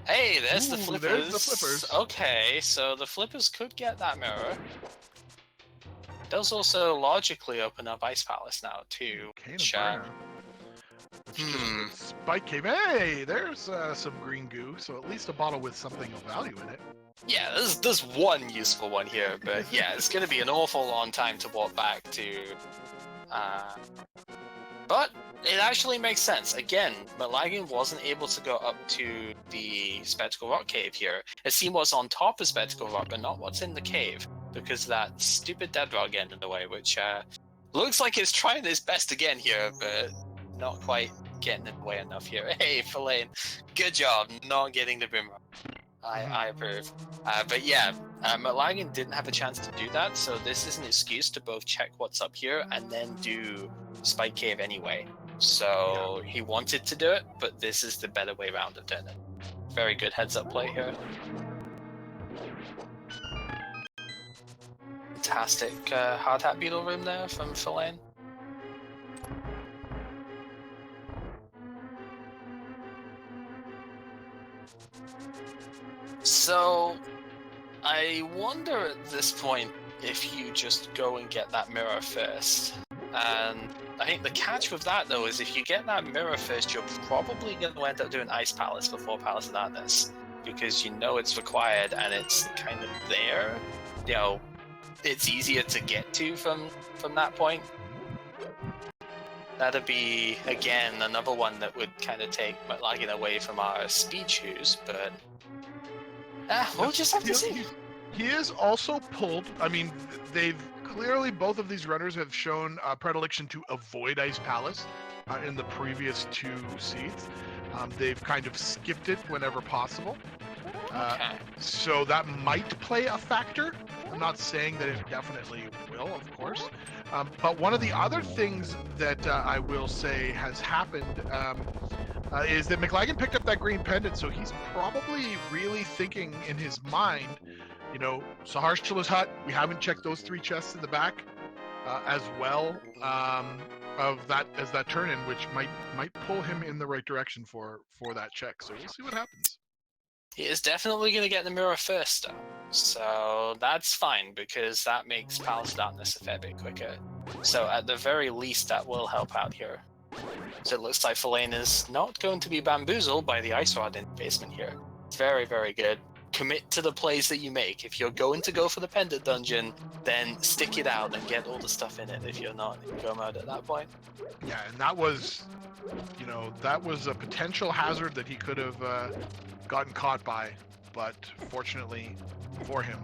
Hey, there's the flippers.
There's the flippers.
Okay, so the flippers could get that mirror. Does also logically open up Ice Palace now, too.
Spike Cave. Hey, there's some green goo, so at least a bottle with something of value in it.
Yeah, there's one useful one here, but yeah, it's gonna be an awful long time to walk back to. But it actually makes sense. Again, Mclagging wasn't able to go up to the Spectacle Rock cave here. It seemed what's on top of Spectacle Rock, but not what's in the cave, because that stupid Dead Rock getting in the way, which looks like it's trying its best again here, but not quite getting in the way enough here. Hey, Fellaine, good job not getting the Brimrock. I approve. But yeah, Mclagging didn't have a chance to do that, so this is an excuse to both check what's up here and then do Spike Cave anyway. So he wanted to do it, but this is the better way around of doing it. Very good heads-up play here. Fantastic hard hat beetle room there from Fellaine. So, I wonder at this point if you just go and get that mirror first. And I think the catch with that, though, is if you get that mirror first, you're probably going to end up doing Ice Palace before Palace of Madness, because you know it's required and it's kind of there. You know, it's easier to get to from that point. That'd be, again, another one that would kind of take Mclagging away from our speed shoes, but we'll just have to see.
He is also pulled. I mean, they've clearly, both of these runners have shown a predilection to avoid Ice Palace in the previous two seeds. They've kind of skipped it whenever possible. So that might play a factor. I'm not saying that it definitely will, of course. But one of the other things that I will say has happened is that Mclagging picked up that green pendant, so he's probably really thinking in his mind, you know, Saharshila's hut, we haven't checked those three chests in the back as well of that as that turn-in, which might pull him in the right direction for that check. So we'll see what happens.
He is definitely going to get the mirror first, though. So that's fine, because that makes Palace of Darkness a fair bit quicker. So at the very least, that will help out here. So it looks like Thalane is not going to be bamboozled by the Ice Rod in the basement here. Very, very good. Commit to the plays that you make. If you're going to go for the Pendant Dungeon, then stick it out and get all the stuff in it. If you're not, go mode at that point.
Yeah, and that was, you know, that was a potential hazard that he could have gotten caught by, but fortunately for him,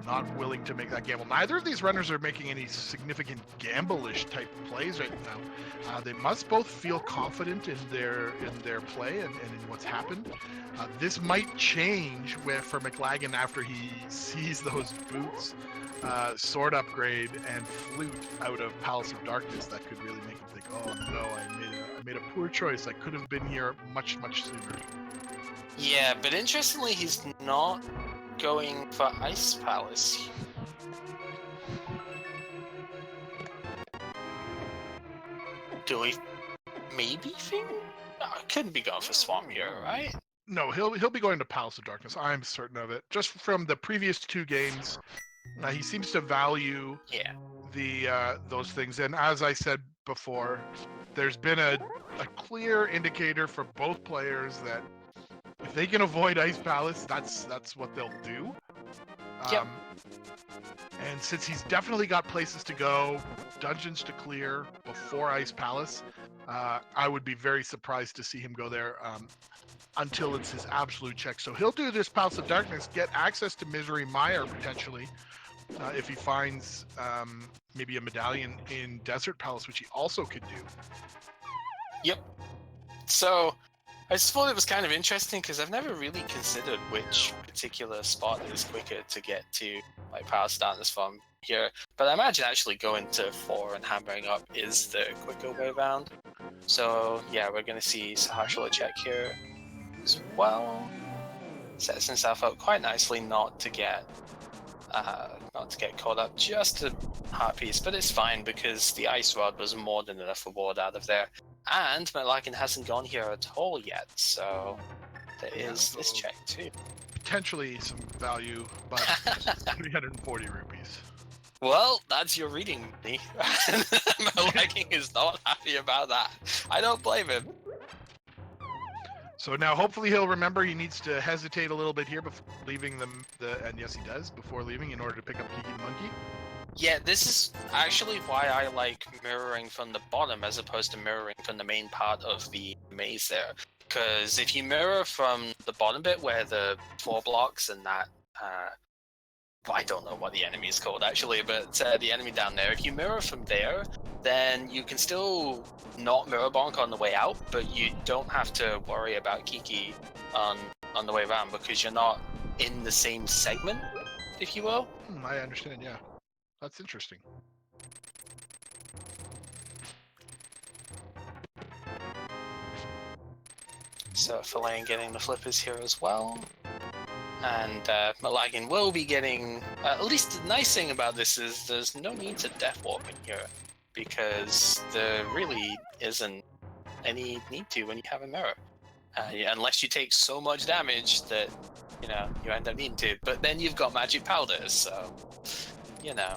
not willing to make that gamble. Neither of these runners are making any significant gamble-ish type plays right now. They must both feel confident in their play and in what's happened. This might change for Mclagging after he sees those boots, sword upgrade, and flute out of Palace of Darkness. That could really make him think, oh no, I made a poor choice. I could have been here much sooner.
Yeah, but interestingly, he's not going for Ice Palace. Do we maybe think? No, couldn't be going for Swamp here, right?
No, he'll be going to Palace of Darkness. I'm certain of it. Just from the previous two games, he seems to value the those things. And as I said before, there's been a clear indicator for both players that if they can avoid Ice Palace, that's what they'll do. And since he's definitely got places to go, dungeons to clear before Ice Palace, I would be very surprised to see him go there until it's his absolute check. So he'll do this Palace of Darkness, get access to Misery Mire potentially, if he finds maybe a medallion in Desert Palace, which he also could do.
Yep. So I just thought it was kind of interesting because I've never really considered which particular spot is quicker to get to, like Palace of Darkness from here. But I imagine actually going to 4 and hammering up is the quicker way around. So yeah, we're going to see Sahashala check here as well. Sets himself up quite nicely not to get caught up just a heart piece, but it's fine because the Ice Rod was more than enough reward out of there. And Mclagging hasn't gone here at all yet, so there is this check too.
Potentially some value, but 340 rupees.
Well, that's your reading money. Mclagging is not happy about that. I don't blame him.
So now hopefully he'll remember he needs to hesitate a little bit here before leaving and yes he does, before leaving in order to pick up Kiki the Monkey.
Yeah, this is actually why I like mirroring from the bottom as opposed to mirroring from the main part of the maze there. Because if you mirror from the bottom bit where the 4 blocks and that, I don't know what the enemy is called actually, but the enemy down there, if you mirror from there, then you can still not mirror bonk on the way out, but you don't have to worry about Kiki on the way around because you're not in the same segment, if you will.
I understand, yeah. That's interesting.
So Thalane getting the flippers here as well. And Mclagging will be getting... at least the nice thing about this is there's no need to death warp in here, because there really isn't any need to when you have a mirror. Unless you take so much damage that, you know, you end up needing to. But then you've got magic powders, so, you know,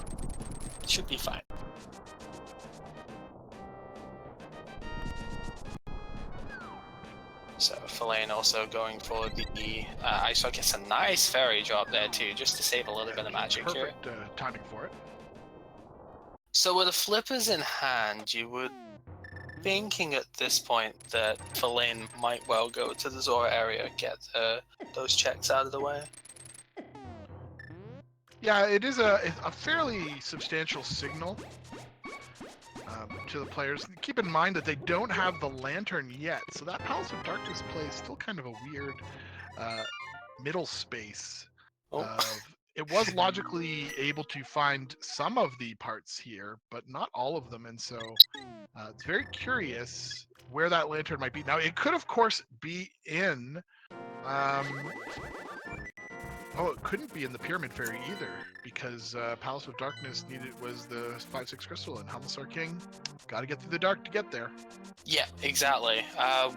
it should be fine. So Thalane also going for the Ice Rock. Gets a nice fairy drop there too, just to save a little bit of magic here.
Perfect timing for it.
So with the flippers in hand, you would thinking at this point that Thalane might well go to the Zora area, get those checks out of the way.
Yeah, it is a fairly substantial signal to the players. Keep in mind that they don't have the lantern yet, so that Palace of Darkness play is still kind of a weird middle space. It was logically able to find some of the parts here, but not all of them, and so it's very curious where that lantern might be. Now, it could, of course, be in... oh, it couldn't be in the Pyramid Fairy either, because Palace of Darkness was the 5/6 crystal, and Helmsar King got to get through the dark to get there.
Yeah, exactly.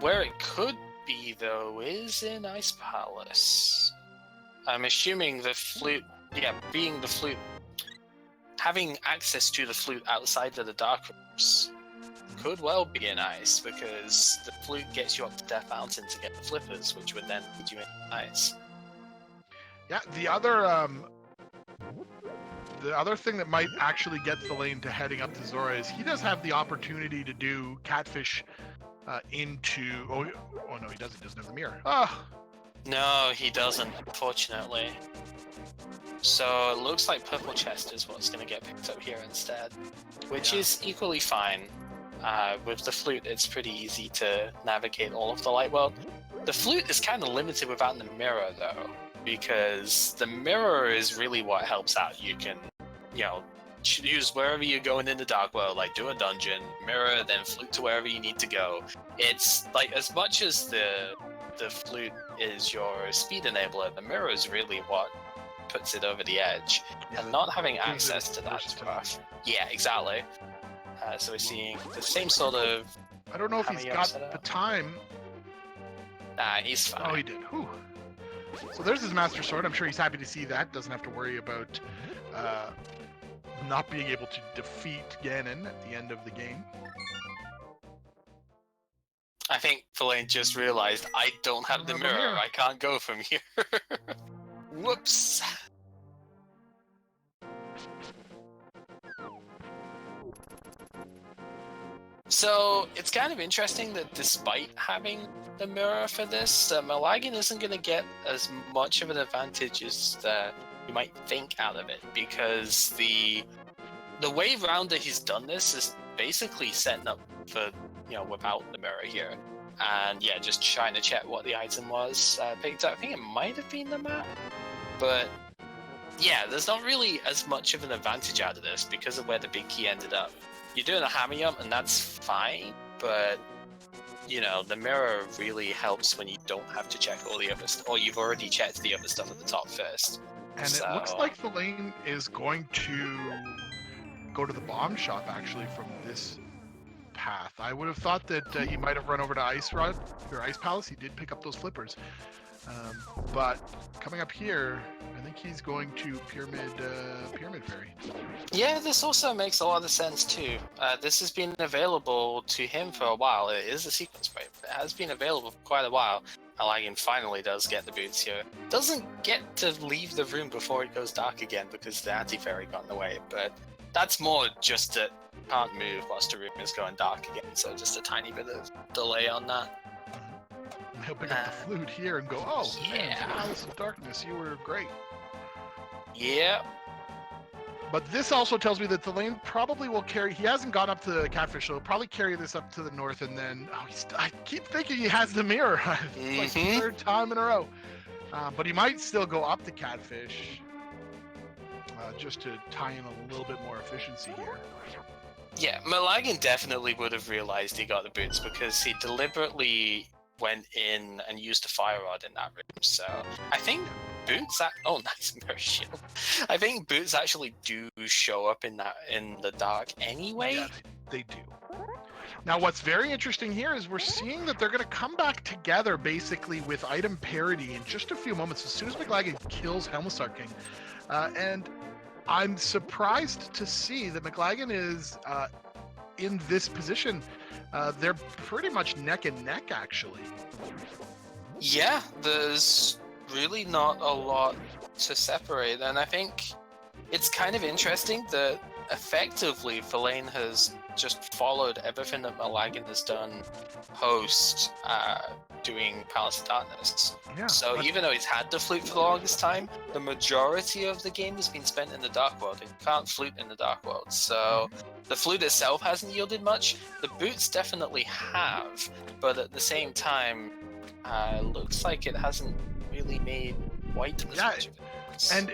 Where it could be, though, is in Ice Palace. I'm assuming the flute, being the flute, having access to the flute outside of the Dark Rooms could well be in Ice, because the flute gets you up to Death Mountain to get the flippers, which would then lead you in Ice.
Yeah, the other thing that might actually get Thalane to heading up to Zora is he does have the opportunity to do Catfish into... Oh no, he doesn't. He doesn't have the mirror. Ah!
No, he doesn't, unfortunately. So it looks like Purple Chest is what's going to get picked up here instead, which is equally fine. With the flute, it's pretty easy to navigate all of the light world. The flute is kind of limited without the mirror, though, because the mirror is really what helps out. You can, choose wherever you're going in the dark world, like do a dungeon, mirror, then flute to wherever you need to go. It's like, as much as the flute is your speed enabler, the mirror is really what puts it over the edge. And not having access to that is rough. Yeah, exactly. So we're seeing the same sort of...
I don't know if he's got the time.
Nah, he's fine.
Oh, he did. Whew. So there's his Master Sword. I'm sure he's happy to see that. Doesn't have to worry about not being able to defeat Ganon at the end of the game.
I think Thalane just realized, I don't have the mirror. I can't go from here. Whoops. So it's kind of interesting that despite having the mirror for this, Mclagging isn't going to get as much of an advantage as you might think out of it, because the way around that he's done this is basically setting up for, without the mirror here. And yeah, just trying to check what the item was picked up. I think it might have been the map, but yeah, there's not really as much of an advantage out of this because of where the big key ended up. You're doing a hammer jump, and that's fine, but the mirror really helps when you don't have to check all the other stuff, or you've already checked the other stuff at the top first.
And it looks like Thalane is going to go to the bomb shop actually from this path. I would have thought that he might have run over to Ice Palace. He did pick up those flippers, but coming up here, I think he's going to Pyramid Fairy.
Yeah, this also makes a lot of sense too. This has been available to him for a while. It is a sequence break, but it has been available for quite a while. Mclagging finally does get the boots here. Doesn't get to leave the room before it goes dark again because the anti-fairy got in the way, but that's more just that you can't move whilst the room is going dark again, so just a tiny bit of delay on that.
He'll pick up the flute here and go, oh,
yeah,
man, Palace of Darkness, you were great.
Yeah.
But this also tells me that Thalane probably will carry... He hasn't gone up to the Catfish, so he'll probably carry this up to the north, and then... I keep thinking he has the mirror. Like the third time in a row. But he might still go up to Catfish, just to tie in a little bit more efficiency here.
Yeah, Mclagging definitely would have realized he got the boots because he deliberately went in and used a fire rod in that room. So I think boots... Oh, nice mirror shield. I think boots actually do show up in the dark anyway.
Yeah, they do. Now, what's very interesting here is we're seeing that they're going to come back together basically with item parity in just a few moments as soon as Mclagging kills Helmstar King. And I'm surprised to see that Mclagging is in this position. They're pretty much neck and neck, actually.
Yeah, there's really not a lot to separate, and I think it's kind of interesting that effectively Thalane has just followed everything that Mclagging has done post doing Palace of Darkness.
Yeah,
so even though he's had the flute for the longest time, the majority of the game has been spent in the Dark World, and you can't flute in the Dark World. So the flute itself hasn't yielded much. The boots definitely have, but at the same time, looks like it hasn't really made quite as much of it.
And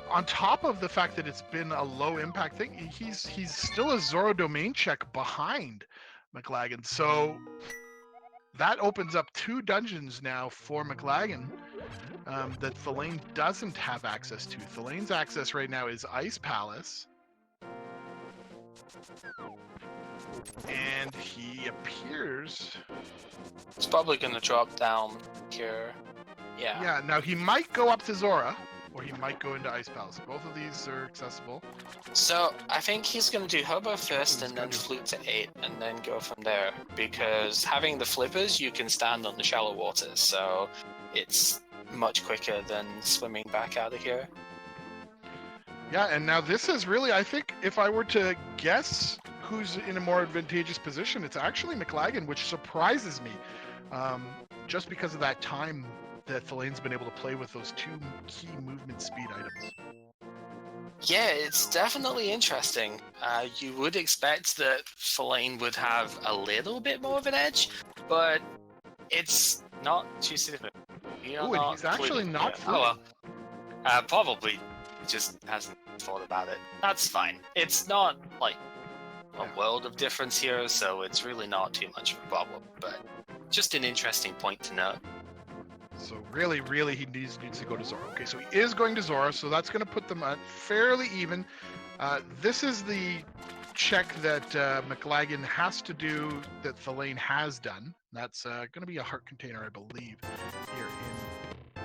on top of the fact that it's been a low impact thing, he's still a Zoro domain check behind Mclagging. So that opens up 2 dungeons now for Mclagging that Thalane doesn't have access to. Thalane's access right now is Ice Palace And he appears...
It's probably gonna drop down here. Yeah.
Yeah, now he might go up to Zora, or he might go into Ice Palace. Both of these are accessible.
So I think he's gonna do Hobo first
He's
and
gonna
then
do-
flute to 8 and then go from there. Because having the flippers, you can stand on the shallow waters, so it's much quicker than swimming back out of here.
Yeah, and now this is really, I think, if I were to guess who's in a more advantageous position, it's actually Mclagging, which surprises me. Just because of that time that Thalane's been able to play with those two key movement speed items.
Yeah, it's definitely interesting. You would expect that Thalane would have a little bit more of an edge, but it's not too significant.
Ooh, and he's actually not
Oh well. Probably just hasn't thought about it. That's fine. It's not like a world of difference here, so it's really not too much of a problem, but just an interesting point to note.
So really, he needs to go to Zora. Okay, so he is going to Zora, so that's going to put them at fairly even. This is the check that Mclagging has to do that Thalane has done. That's going to be a heart container, I believe, here in...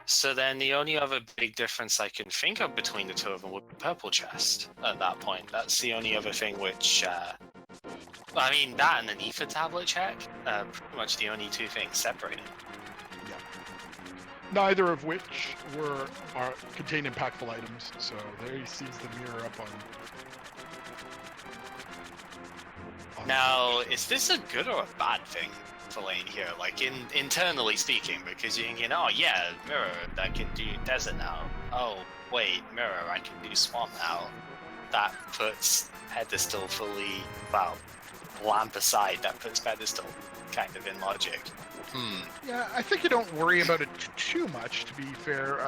So then the only other big difference I can think of between the two of them would be purple chest at that point. That's the only other thing which... I mean, that and an ether tablet check, pretty much the only two things separated.
Yeah. Neither of which are contain impactful items. So there he sees the mirror up on
Now, is this a good or a bad thing for Lane here? Like, internally speaking, because you're thinking, oh yeah, mirror, I can do desert now. Oh, wait, mirror, I can do swamp now. That puts pedestal fully, well, lamp aside, that puts pedestal kind of in logic.
Yeah, I think you don't worry about it too much, to be fair.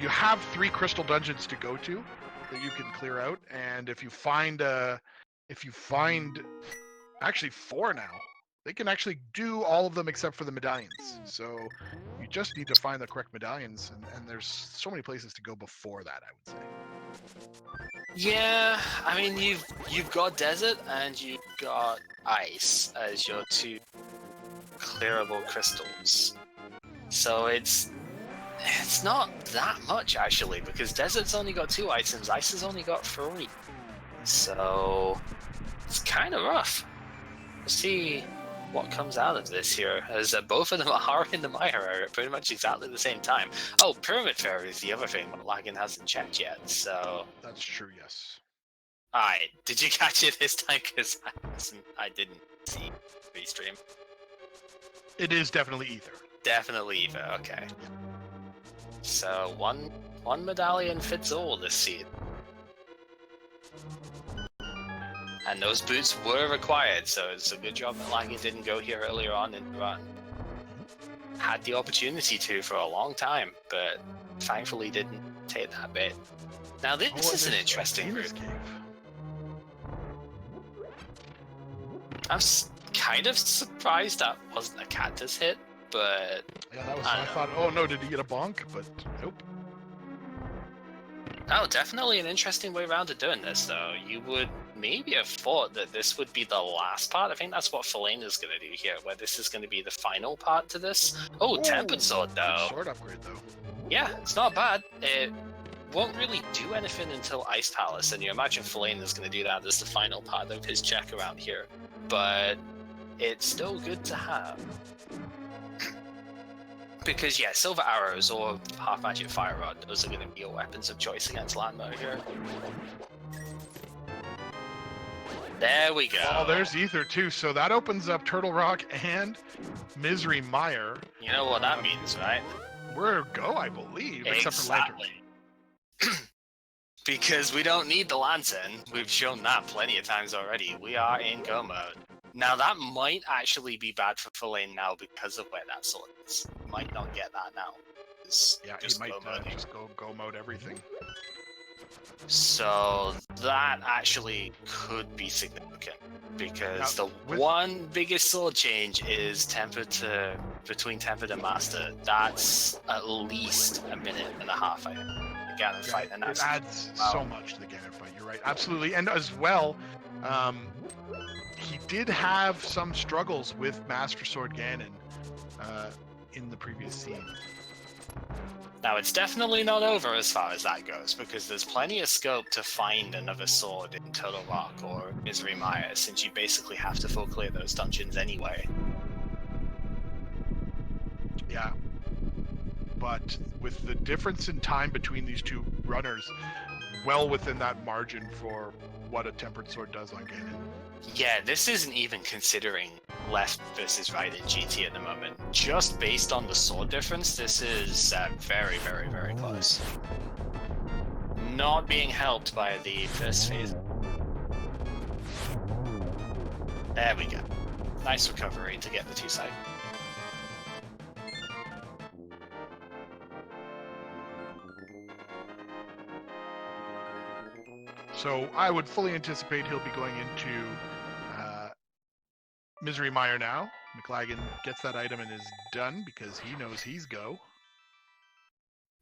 You have 3 crystal dungeons to go to that you can clear out, and if you find actually 4 now, they can actually do all of them except for the medallions. So you just need to find the correct medallions, and there's so many places to go before that, I would say.
Yeah, I mean, you've got desert and you've got ice as your 2 clearable crystals. So it's not that much actually, because desert's only got 2 items, ice has only got 3. So it's kind of rough. We'll see what comes out of this here, as both of them are in the mire area at pretty much exactly the same time. Oh, Pyramid Fairy is the other thing Mclagging hasn't checked yet, so...
That's true, yes.
Alright, did you catch it this time? Because I didn't see restream.
It is definitely ether.
Definitely either, okay. So, one medallion fits all this seed. And those boots were required, so it's a good job Mclagging didn't go here earlier on in the run. Had the opportunity to for a long time, but thankfully didn't take that bait. Now this is an interesting route. I'm kind of surprised that wasn't a cactus hit, but...
Yeah, that was... I thought, oh no, did he get a bonk? But nope.
Oh, definitely an interesting way around to doing this, though. You would maybe have thought that this would be the last part. I think that's what Thalane is going to do here, where this is going to be the final part to this. Oh, Tempered Sword, though.
Sword upgrade, though.
Yeah, it's not bad. It won't really do anything until Ice Palace, and you imagine Thalane is going to do that as the final part of his check around here. But it's still good to have. Because, yeah, Silver Arrows or Half Magic Fire Rod, those are going to be your weapons of choice against Landmo here. There we go.
Oh, there's Ether, too. So that opens up Turtle Rock and Misery Mire.
You know what that means, right?
We're go, I believe, except for Lantern.
Because we don't need the Lantern. We've shown that plenty of times already. We are in go mode. Now that might actually be bad for Thalane now because of where that sword is. Might not get that now.
Yeah, he might just go mode everything.
So that actually could be significant, because
Now,
the
with-
one biggest sword change is between tempered and master. That's at least a minute and a half, I think. Ganon fight, and
it
that's
adds
wow.
so much to the Ganon fight. You're right, absolutely, and as well, he did have some struggles with Master Sword Ganon in the previous scene.
Now, it's definitely not over as far as that goes, because there's plenty of scope to find another sword in Total Rock or Misery Mire, since you basically have to full clear those dungeons anyway.
Yeah. But with the difference in time between these two runners, well within that margin for what a Tempered Sword does on Ganon.
Yeah, this isn't even considering left versus right in GT at the moment. Just based on the sword difference, this is very, very, very close. Not being helped by the first phase. There we go. Nice recovery to get the two side.
So I would fully anticipate he'll be going into Misery Mire now. Mclagging gets that item and is done because he knows he's go.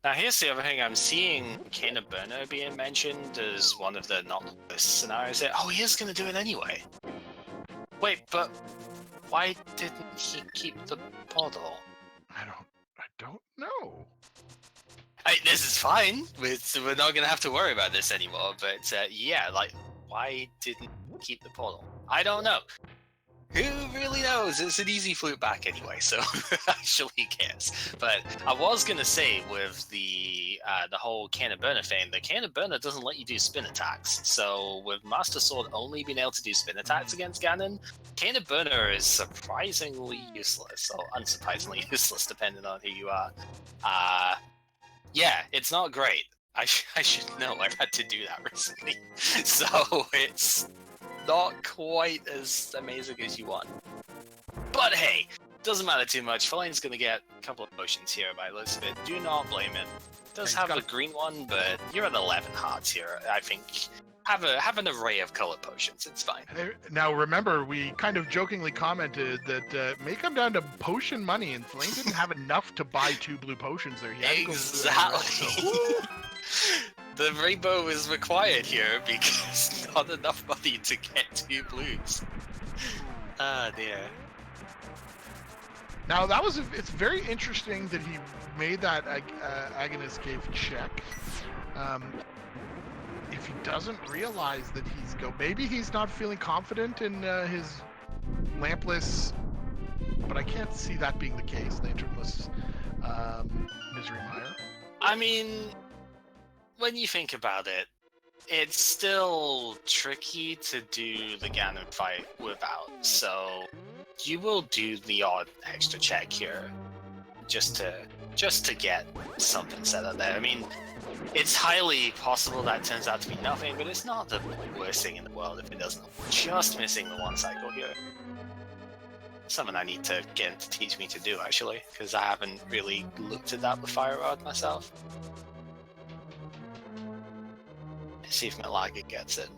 Now here's the other thing, I'm seeing Kane of Burner being mentioned as one of the not list scenarios there. Oh, he is going to do it anyway. Wait, but why didn't he keep the portal?
I don't know.
This is fine. We're not going to have to worry about this anymore, but yeah, like, why didn't he keep the portal? I don't know. Who really knows? It's an easy flute back anyway, so who actually cares? But I was gonna say with the whole Can of Burner thing, the Can of Burner doesn't let you do spin attacks. So with Master Sword only being able to do spin attacks against Ganon, Can of Burner is surprisingly useless, or unsurprisingly useless depending on who you are. Yeah, it's not great. I should know. I've had to do that recently, so it's not quite as amazing as you want. But hey, doesn't matter too much. Thalane's gonna get a couple of potions here by the looks of it. Do not blame him. Does have a green one, but you're at 11 hearts here. I think have an array of color potions. It's fine.
Now remember, we kind of jokingly commented that it may come down to potion money, and Thalane didn't have enough to buy 2 blue potions there. He had to go
Exactly. The rainbow is required here because not enough money to get 2 blues. Ah, dear.
Now that was it's very interesting that he made that Agonist Cave check. If he doesn't realize that maybe he's not feeling confident in his lampless, but I can't see that being the case. Lanternless Misery Mire.
I mean, when you think about it, it's still tricky to do the Ganon fight without, so you will do the odd extra check here just to get something set up there. I mean, it's highly possible that turns out to be nothing, but it's not the worst thing in the world if it doesn't. Just missing the one cycle here. Something I need to get him to teach me to do, actually, because I haven't really looked at that with Fire Rod myself. See if Mclagging gets it.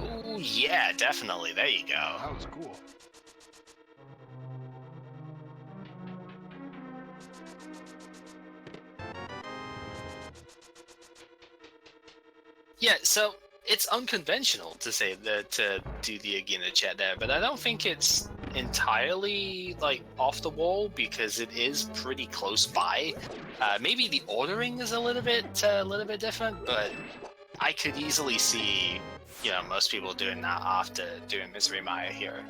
Ooh, yeah, definitely. There you go.
Oh, that was cool.
Yeah, so it's unconventional to say that to do the Agina chat there, but I don't think it's entirely like off the wall because it is pretty close by. Maybe the ordering is a little bit different, but I could easily see, most people doing that after doing Misery Mire here.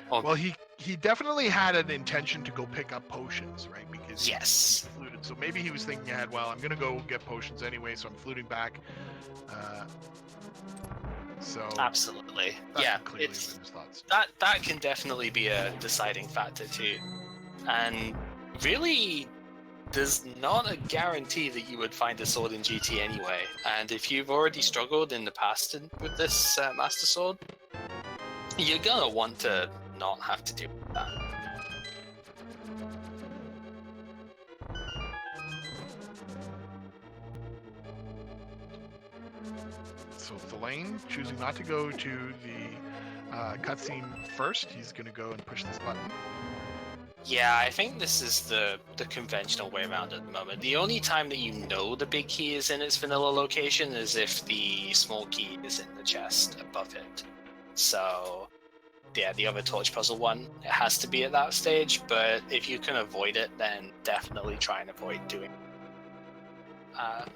Well, he definitely had an intention to go pick up potions, right? Because
yes,
he fluted. So maybe he was thinking ahead. Well, I'm gonna go get potions anyway, so I'm fluting back. So
absolutely, yeah. It's
his thoughts.
that can definitely be a deciding factor too, and really. There's not a guarantee that you would find a sword in GT anyway, and if you've already struggled in the past with this Master Sword, you're gonna want to not have to do that.
So Thalane choosing not to go to the cutscene first. He's going to go and push this button.
Yeah, I think this is the conventional way around at the moment. The only time that you know the big key is in its vanilla location is if the small key is in the chest above it. So, yeah, the other torch puzzle one, it has to be at that stage, but if you can avoid it, then definitely try and avoid doing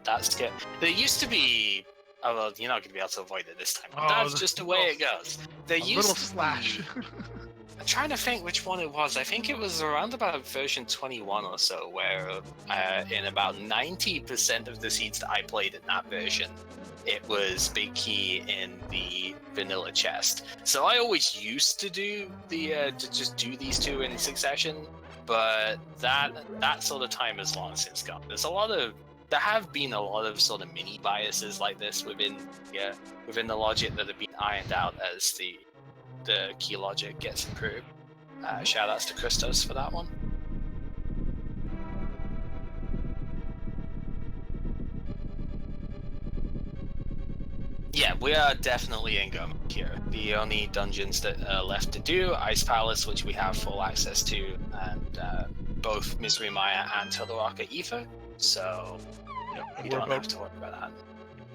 that skip. There used to be... Oh, well, you're not going to be able to avoid it this time.
Oh,
That's just the way it goes. There
A
used
little
to
slash.
be... I'm trying to think which one it was. I think it was around about version 21 or so, where in about 90% of the seeds that I played in that version, it was big key in the vanilla chest. So I always used to do the to just do these two in succession, but that sort of time has long since gone. There have been a lot of sort of mini biases like this within the logic that have been ironed out as the key logic gets improved. Shoutouts to Christos for that one. Yeah, we are definitely in Goma here. The only dungeons that are left to do, Ice Palace, which we have full access to, and both Misery Maya and Todoraka Ether, so we don't have to worry about that.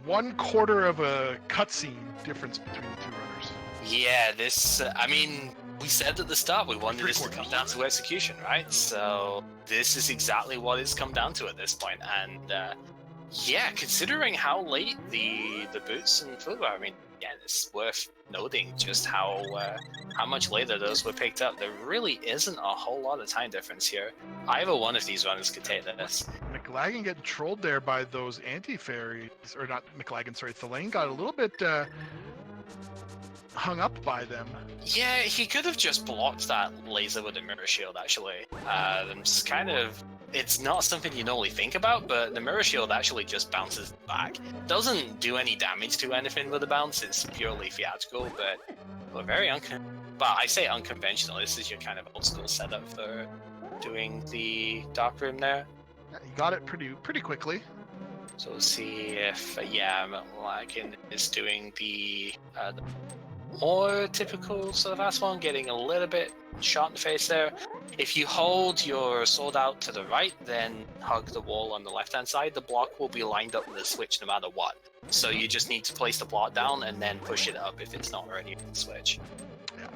1/4 of a cutscene difference between the two runners.
Yeah, this, I mean, we said at the start we wanted this to come down to execution, right? So this is exactly what it's come down to at this point. And yeah, considering how late the boots and footwear, I mean, yeah, it's worth noting just how much later those were picked up. There really isn't a whole lot of time difference here. Either one of these runners could take this.
Mclagging getting trolled there by those anti-fairies, or not Mclagging, sorry, Thalaine got a little bit hung up by them.
Yeah, he could have just blocked that laser with a mirror shield, actually. It's kind of... It's not something you normally think about, but the mirror shield actually just bounces back. Doesn't do any damage to anything with the bounce, it's purely theatrical, but very But I say unconventional, this is your kind of old school setup for doing the dark room there.
Yeah, he got it pretty quickly.
So we'll see if, Mclagging is doing the more typical sort of ass one, getting a little bit shot in the face there. If you hold your sword out to the right, then hug the wall on the left-hand side, the block will be lined up with the switch no matter what. So you just need to place the block down and then push it up if it's not already in the switch.
Yeah.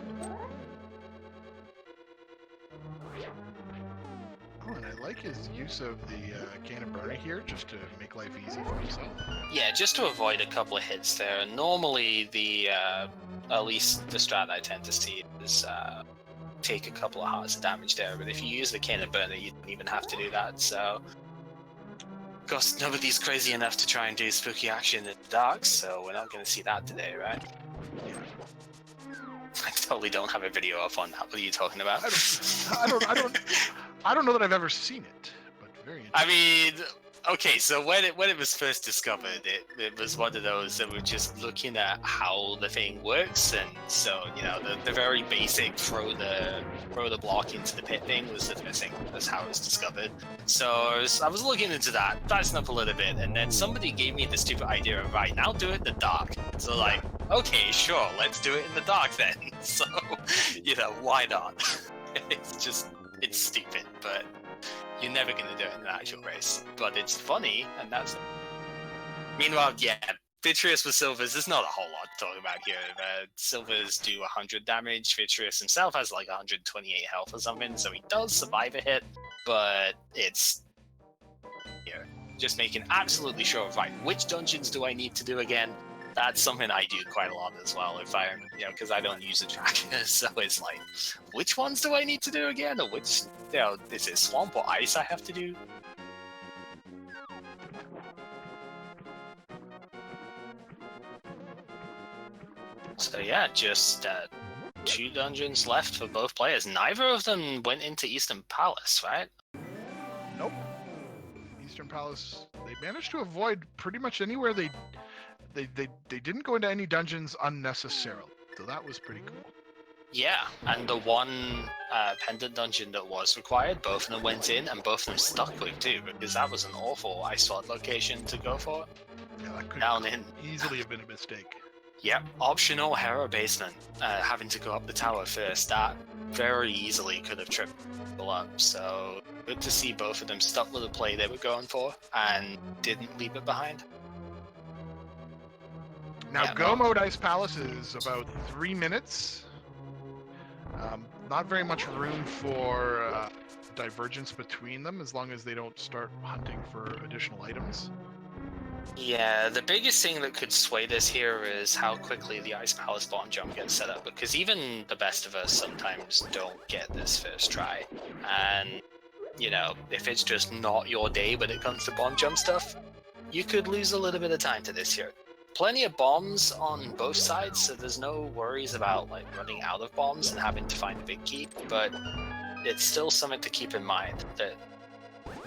Oh, and I like his use of the can of burner here, just to make life easy for himself.
Yeah, just to avoid a couple of hits there. Normally, at least the strat I tend to see is take a couple of hearts of damage there, but if you use the can of burner, you don't even have to do that, so... Of course, nobody's crazy enough to try and do spooky action in the dark, so we're not going to see that today, right?
Yeah.
I totally don't have a video up on that. What are you talking about?
I don't know that I've ever seen it, but very interesting.
I mean, okay, so when it was first discovered, it was one of those that were just looking at how the thing works, and so, you know, the very basic throw the block into the pit thing was the first thing. That's how it was discovered. So I was looking into that, dicing up a little bit, and then somebody gave me the stupid idea of, right, now do it in the dark. So like, okay, sure, let's do it in the dark then. So, you know, why not? It's stupid, but you're never going to do it in an actual race. But it's funny, and that's... Meanwhile, yeah, Vitreous with Silvers, there's not a whole lot to talk about here. Silvers do 100 damage, Vitreous himself has like 128 health or something, so he does survive a hit, but it's... You know, just making absolutely sure, right, which dungeons do I need to do again? That's something I do quite a lot as well, if I, you know, because I don't use a tracker, so it's like, which ones do I need to do again, or which, you know, is it Swamp or Ice I have to do? So yeah, just 2 dungeons left for both players. Neither of them went into Eastern Palace, right?
Nope. Eastern Palace, they managed to avoid pretty much anywhere they didn't go into any dungeons unnecessarily, so that was pretty cool.
Yeah, and the one pendant dungeon that was required, both of them went in, and both of them stuck with too, because that was an awful ice sword location to go for.
Yeah, that could
down in.
easily have been a mistake.
Yep, optional Hera basement. Having to go up the tower first, that very easily could have tripped people up. So good to see both of them stuck with the play they were going for and didn't leave it behind.
Now,
Yeah,
go
no.
mode Ice Palace is about 3 minutes. Not very much room for divergence between them as long as they don't start hunting for additional items.
Yeah, the biggest thing that could sway this here is how quickly the Ice Palace bomb jump gets set up, because even the best of us sometimes don't get this first try. And, you know, if it's just not your day when it comes to bomb jump stuff, you could lose a little bit of time to this here. Plenty of bombs on both sides, so there's no worries about like running out of bombs and having to find a big key, but it's still something to keep in mind that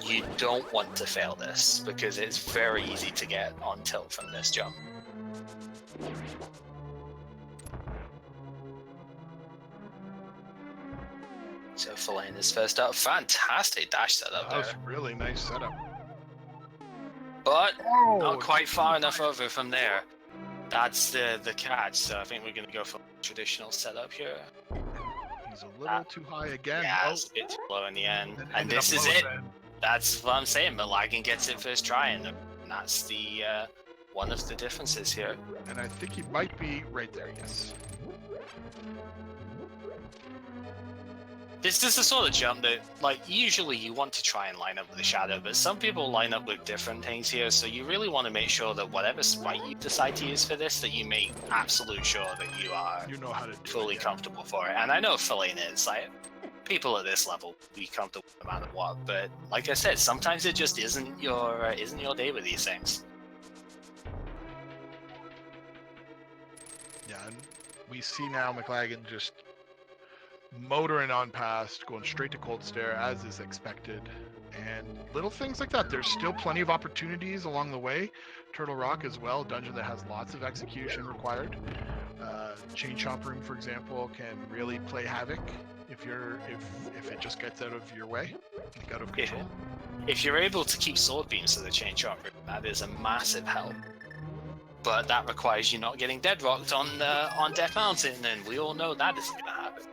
you don't want to fail this, because it's very easy to get on tilt from this jump. So thalane is first up. Fantastic dash setup
That was
there.
really nice setup.
But
Oh,
not quite far enough over from there. That's the catch, so I think we're going to go for traditional setup here.
He's a little too high again.
Yeah, it's a bit too low in the end.
That
And
ended
this
up
is
low
it.
then.
That's what I'm saying. Mclagging gets it first try, and that's the one of the differences here.
And I think he might be right there, yes.
This is the sort of jump that, like, usually you want to try and line up with a shadow, but some people line up with different things here, so you really want to make sure that whatever sprite you decide to use for this, that you make absolute sure that you are
You know how to do
fully
it.
comfortable for it. And I know thalane is, like, people at this level be comfortable no matter what, but like I said, sometimes it just isn't your day with these things.
Yeah, and we see now Mclagging just motoring on past, going straight to cold stare as is expected, and little things like that. There's still plenty of opportunities along the way. Turtle Rock as well, dungeon that has lots of execution required. Chain Chomp Room, for example, can really play havoc if it just gets out of your way, like out of control.
If you're able to keep sword beams to the chain chomp room, that is a massive help. But that requires you not getting dead rocked on Death Mountain, and we all know that isn't going to happen.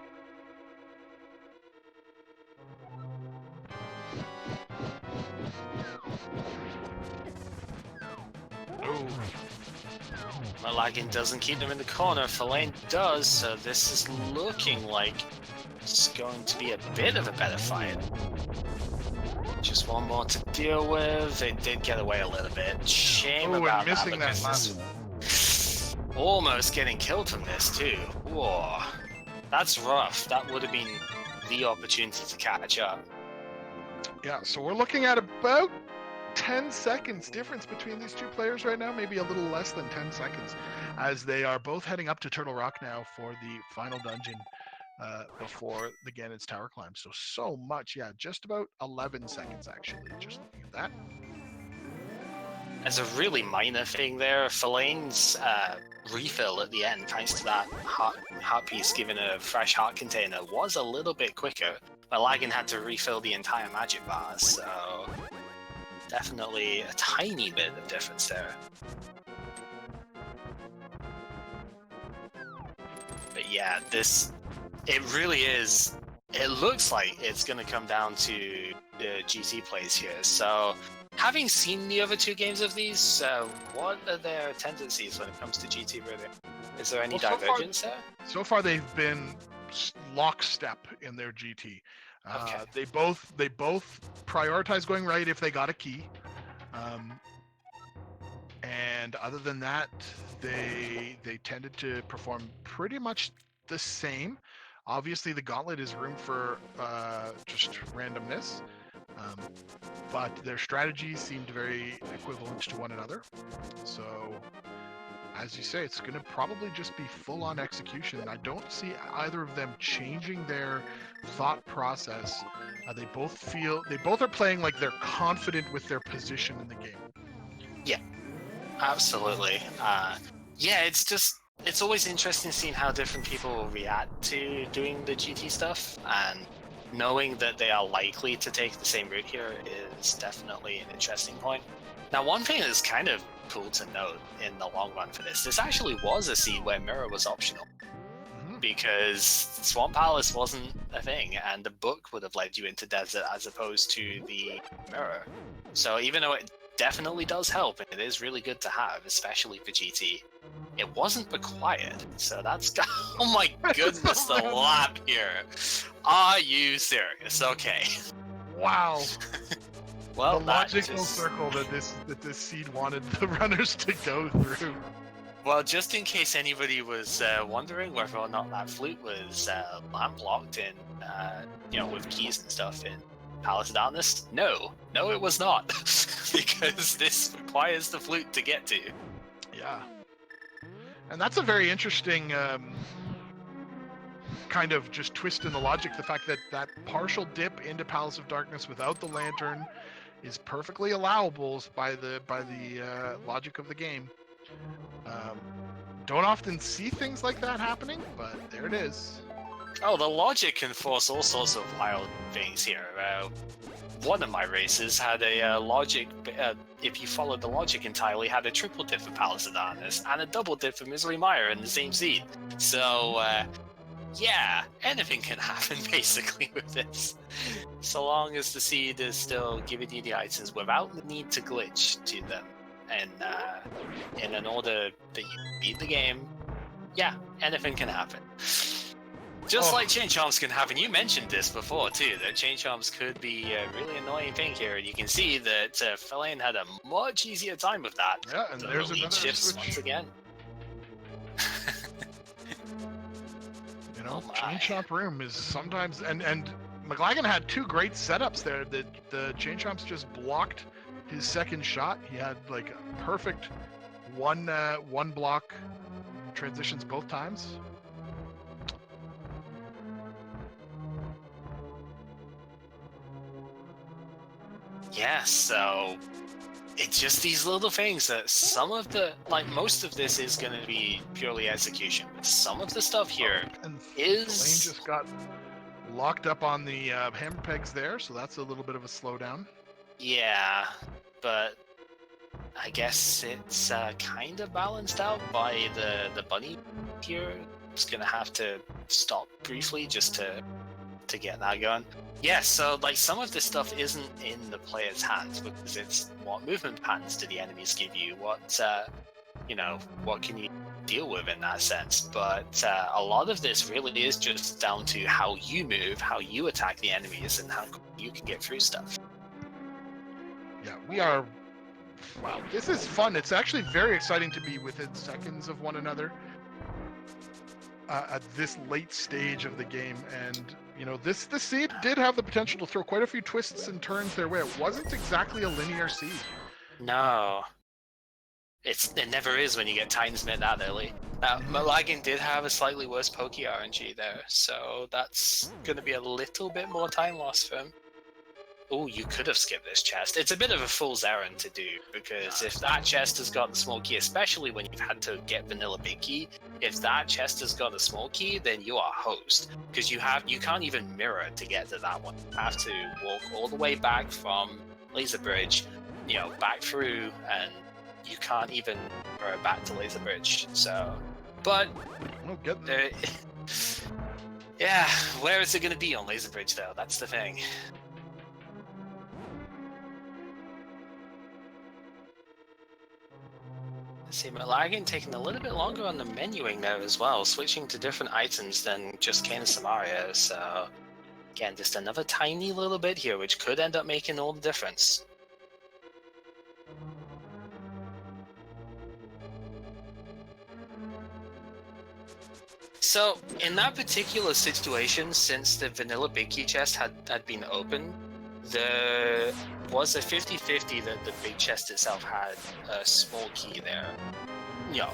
Oh,
Mclagging doesn't keep them in the corner, thalane does, so this is looking like it's going to be a bit of a better fight. Just one more to deal with. They did get away a little bit. Shame
oh,
about
and missing that
because
last
this- almost getting killed from this too. Whoa, that's rough. That would have been the opportunity to catch up.
yeah, so we're looking at about 10 seconds difference between these two players right now, maybe a little less than 10 seconds, as they are both heading up to Turtle Rock now for the final dungeon before the Ganon's Tower climb. So much, yeah, just about 11 seconds actually, just looking at that.
As a really minor thing there, thalane's refill at the end, thanks to that heart piece giving a fresh heart container, was a little bit quicker. Mclagging had to refill the entire magic bar, so definitely a tiny bit of difference there. But yeah, it really is. It looks like it's going to come down to the GT plays here. So, having seen the other two games of these, what are their tendencies when it comes to GT really? Is there any
Well, so far-
divergence there?
So far, they've been lockstep in their GT.
Okay.
They both prioritize going right if they got a key, and other than that, they tended to perform pretty much the same. Obviously, the gauntlet is room for just randomness, but their strategies seemed very equivalent to one another. So, as you say, it's going to probably just be full-on execution. I don't see either of them changing their thought process. They both are playing like they're confident with their position in the game.
Absolutely. Yeah, it's always interesting seeing how different people react to doing the GT stuff, and knowing that they are likely to take the same route here is definitely an interesting point. Now, one thing that's kind of cool to note in the long run for this actually was a seed where mirror was optional. Because Swamp Palace wasn't a thing, and the book would have led you into desert as opposed to the mirror. So even though it definitely does help, and it is really good to have, especially for GT, it wasn't required. So that's... Oh my goodness, the lap here. Are you serious? Okay.
Wow.
Well,
the logical circle that this seed wanted the runners to go through.
Well, just in case anybody was wondering whether or not that flute was lamp-locked in, with keys and stuff in Palace of Darkness, no, it was not, because this requires the flute to get to.
Yeah, and that's a very interesting kind of just twist in the logic. The fact that that partial dip into Palace of Darkness without the lantern is perfectly allowable by the logic of the game. Don't often see things like that happening, but there it is.
Oh, the logic can force all sorts of wild things here. One of my races had a logic, if you followed the logic entirely, had a triple dip for Palace of Darkness and a double dip for Misery Mire in the same seed. So, yeah, anything can happen basically with this. So long as the seed is still giving you the items without the need to glitch to them. And in order that you beat the game, yeah, anything can happen. Just like chain charms can happen. You mentioned this before too, that chain charms could be a really annoying thing here, and you can see that thalane had a much easier time with that.
Yeah, and there's
the lead
another
shifts
switch
once again.
Chain chomp room is sometimes, and Mclagging had two great setups there. The chain chomps just blocked his second shot. He had like a perfect one block transitions both times.
Yeah, so it's just these little things that most of this is going to be purely execution, but some of the stuff here is...
Thalane just got locked up on the hammer pegs there, so that's a little bit of a slowdown.
Yeah, but I guess it's kind of balanced out by the bunny here. It's going to have to stop briefly just to get that going. Yeah, so some of this stuff isn't in the player's hands because it's what movement patterns do the enemies give you, what can you deal with in that sense. But a lot of this really is just down to how you move, how you attack the enemies, and how you can get through stuff.
Yeah, we are... Wow, this is fun. It's actually very exciting to be within seconds of one another at this late stage of the game, and this seed did have the potential to throw quite a few twists and turns their way. It wasn't exactly a linear seed.
No, it never is when you get Titans-Mid that early. Mclagging did have a slightly worse pokey RNG there, so that's going to be a little bit more time lost for him. Oh, you could have skipped this chest. It's a bit of a fool's errand to do, because if that chest has got the small key, especially when you've had to get vanilla big key, if that chest has got a small key, then you are host. Because you can't even mirror to get to that one. You have to walk all the way back from Laser Bridge, back through, and you can't even mirror back to Laser Bridge. So, but yeah, where is it going to be on Laser Bridge though? That's the thing. See, Mclagging taking a little bit longer on the menuing there as well, switching to different items than just Kane and Samaria, so again, just another tiny little bit here, which could end up making all the difference. So, in that particular situation, since the vanilla big key chest had been open, there was a 50-50 that the big chest itself had a small key there.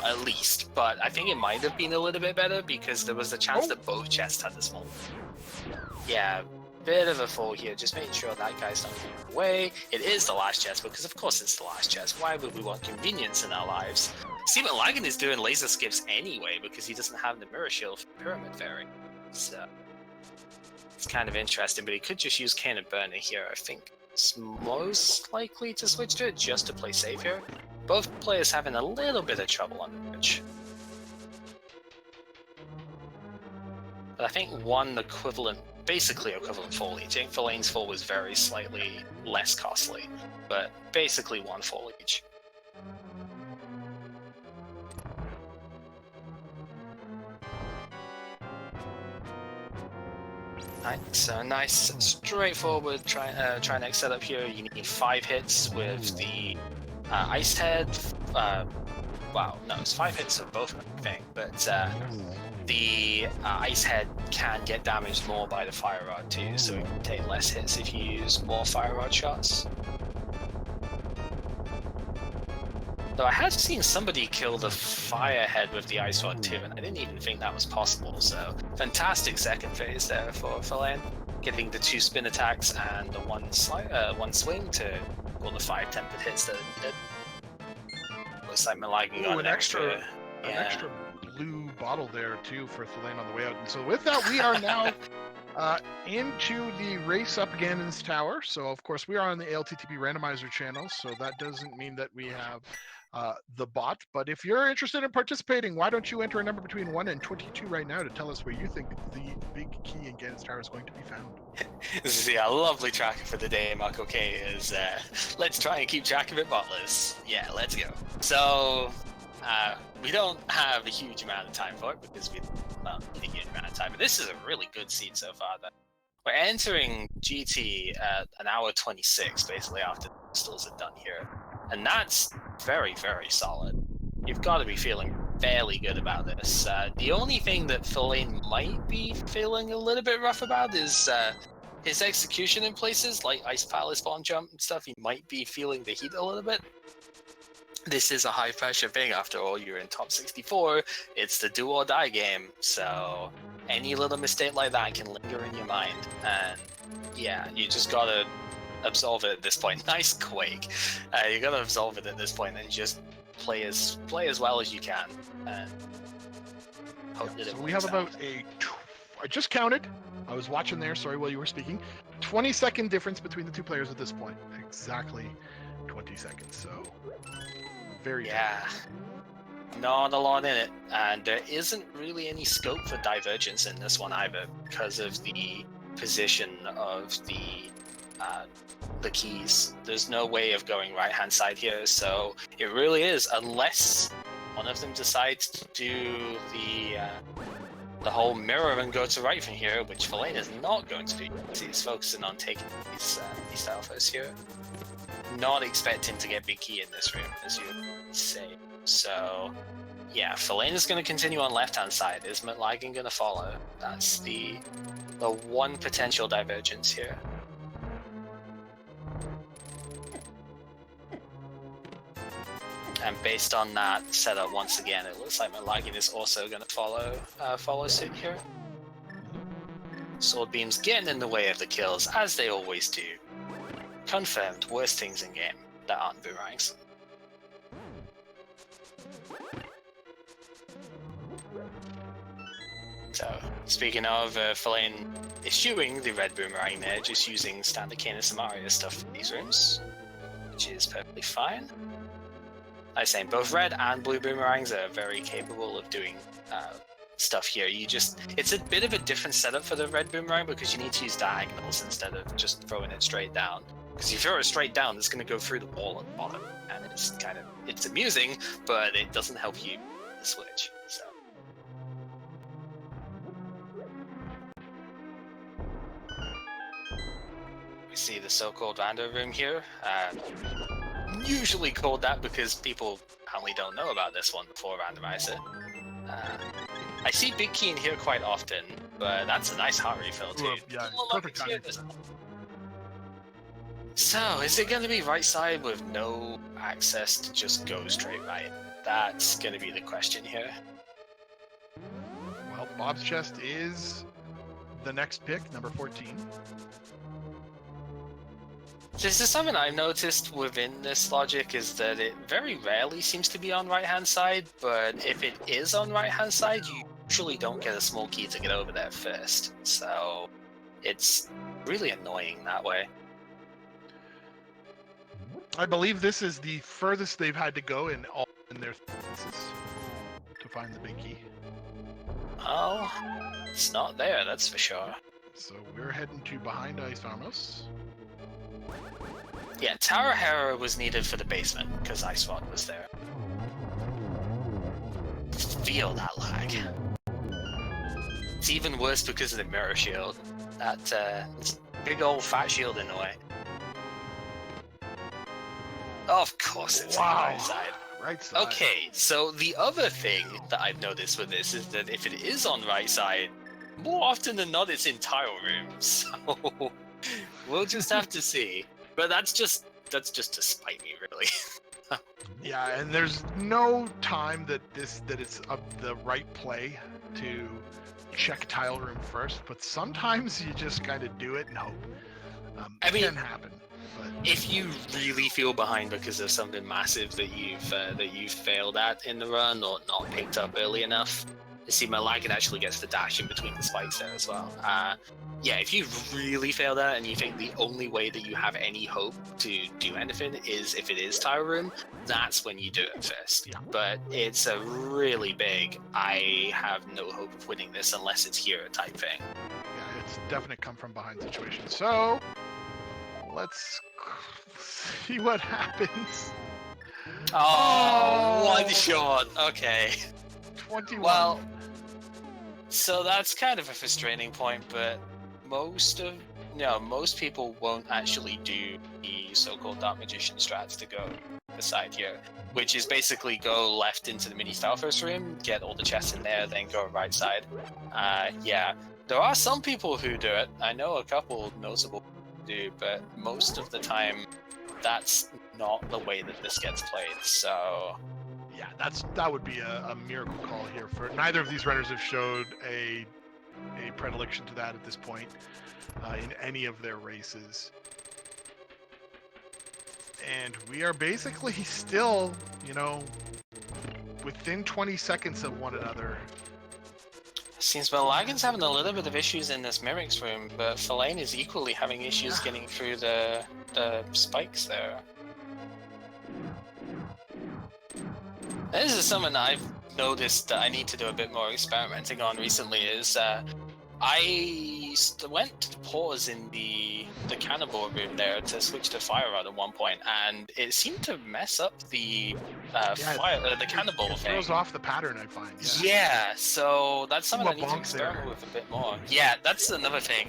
At least. But I think it might have been a little bit better because there was a chance that both chests had the small key. Yeah, bit of a fall here, just making sure that guy's not getting away. It is the last chest because of course it's the last chest. Why would we want convenience in our lives? See, Mclagging is doing laser skips anyway because he doesn't have the mirror shield for Pyramid Fairy. So... It's kind of interesting, but he could just use Cane and Burner here. I think it's most likely to switch to it just to play safe here. Both players having a little bit of trouble on the pitch. But I think one equivalent, basically equivalent fall each. I think Thalane's fall was very slightly less costly, but basically one fall each. Right, so nice, straightforward Trinex setup here. You need 5 hits with the Ice Head. Wow, no, it's 5 hits of both, I think, but the Ice Head can get damaged more by the Fire Rod too, so you can take less hits if you use more Fire Rod shots. Though I have seen somebody kill the Firehead with the Ice Rod too, and I didn't even think that was possible, so fantastic second phase there for Thalane, getting the 2 spin attacks and the one swing to all the 5 tempered hits that it did. Looks like Mclagging got
an extra blue bottle there too for Thalane on the way out. And so with that, we are now into the race up Ganon's Tower. So of course we are on the ALTTP Randomizer channel, so that doesn't mean that we have the bot, but if you're interested in participating, why don't you enter a number between 1 and 22 right now to tell us where you think the big key in Ganon's Tower is going to be found.
This is a lovely tracker for the day, Mark. Okay, is let's try and keep track of it, botless. Yeah, let's go. So we don't have a huge amount of time for it because we not a huge amount of time, but this is a really good seed so far. We're entering GT at an hour 26, basically after the installs are done here. And that's very, very solid. You've got to be feeling fairly good about this. The only thing that Thalane might be feeling a little bit rough about is his execution in places like Ice Palace Bomb Jump and stuff. He might be feeling the heat a little bit. This is a high pressure thing after all. You're in top 64. It's the do or die game. So any little mistake like that can linger in your mind. And yeah, you just gotta absolve it at this point. Nice Quake. You gotta absolve it at this point and just play as well as you can. And hope that
so we have about I just counted. I was watching there. Sorry, while you were speaking. 20-second difference between the 2 players at this point. Exactly 20 seconds. So very not a lot in it, and there isn't really any scope for divergence in this one either because of the position of the keys. There's no way of going right hand side here, so it really is, unless one of them decides to do the whole mirror and go to right from here, which Thalane is not going to do. He's focusing on taking these alphas here. Not expecting to get big key in this room, as you would say. So yeah, Thalane is going to continue on left hand side. Is Mclagging going to follow? That's the one potential divergence here. And based on that setup, once again, it looks like Mclagging is also going to follow suit here. Sword beams getting in the way of the kills, as they always do. Confirmed, worst things in game that aren't boomerangs. So, speaking of Thalane eschewing the red boomerang there, just using standard Cane and Samaria stuff for these rooms, which is perfectly fine. Like I was saying, both red and blue boomerangs are very capable of doing stuff here. It's a bit of a different setup for the red boomerang because you need to use diagonals instead of just throwing it straight down. Because if you throw it straight down, it's going to go through the wall at the bottom, and it's amusing, but it doesn't help you switch. So we see the so-called Rando room here. Usually called that because people apparently don't know about this one before Randomizer. I see Big Key in here quite often, but that's a nice heart refill too. Yeah, perfect timing.
So, is it going to be right side with no access to just go straight right? That's going to be the question here.
Well, Bob's Chest is the next pick, number 14.
This is something I've noticed within this logic, is that it very rarely seems to be on right-hand side, but if it is on right-hand side, you usually don't get a small key to get over there first. So It's really annoying that way.
I believe this is the furthest they've had to go in their thesis to find the big key.
Oh, it's not there, that's for sure.
So we're heading to behind Ice Armos.
Yeah, Tower Hera was needed for the basement, because Ice Rod was there. Feel that lag. It's even worse because of the mirror shield. That big old fat shield in the way. Of course it's on the right side.
Right side.
Okay, so the other thing that I've noticed with this is that if it is on right side, more often than not it's in tile rooms. So we'll just have to see. But that's just to spite me, really.
Yeah, and there's no time that it's the right play to check tile room first, but sometimes you just kind of do it and hope. It can happen. But
if you really feel behind because of something massive that you've failed at in the run or not picked up early enough, you see Mclagging actually gets the dash in between the spikes there as well. Yeah, if you really failed at it and you think the only way that you have any hope to do anything is if it is tile room, that's when you do it first.
Yeah.
But it's a really big, I have no hope of winning this unless it's hero type thing.
yeah, it's definite come from behind situation. So let's see what happens.
Oh, one shot. Okay.
21.
Well, so that's kind of a frustrating point, but most people won't actually do the so-called Dark Magician strats to go aside here, which is basically go left into the mini Stalfos room, get all the chests in there, then go right side. Yeah, there are some people who do it. I know a couple notable do, but most of the time, that's not the way that this gets played. So
yeah, that would be a miracle call here. For neither of these runners have showed a predilection to that at this point in any of their races. And we are basically still, within 20 seconds of one another.
Seems Mclagging's having a little bit of issues in this Mimic's room, but thalane is equally having issues getting through the spikes there. This is something that I've noticed that I need to do a bit more experimenting on recently is I went to pause in the cannonball room there to switch to fire rod at one point, and it seemed to mess up the the cannonball
it
thing.
throws off the pattern, I find.
Yeah, so that's something I need to
bonks
experiment
there.
with a bit more. Yeah, that's another thing.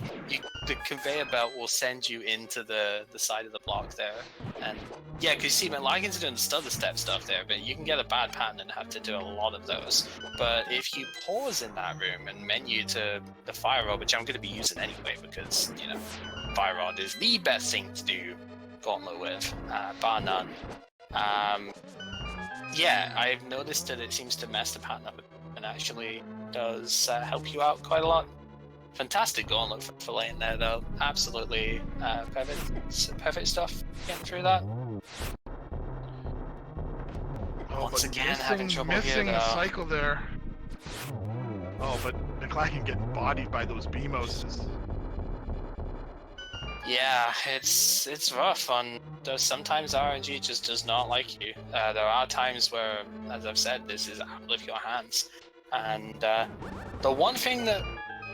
The conveyor belt will send you into the side of the block there, and yeah, because you see, Mclagging's doing the stutter step stuff there, but you can get a bad pattern and have to do a lot of those. But if you pause in that room and menu to the fire rod, which I'm going to be using anyway, because fire rod is the best thing to do gauntlet with, bar none. Yeah, I've noticed that it seems to mess the pattern up and actually does help you out quite a lot. Fantastic gauntlet for thalane there, though. Absolutely perfect stuff getting through that. Once again, having trouble
missing
here,
a
though.
cycle there. Oh, but Mclagging getting bodied by those BMOs.
Yeah, it's rough. There's sometimes RNG just does not like you. There are times where, as I've said, this is out of your hands. And the one thing that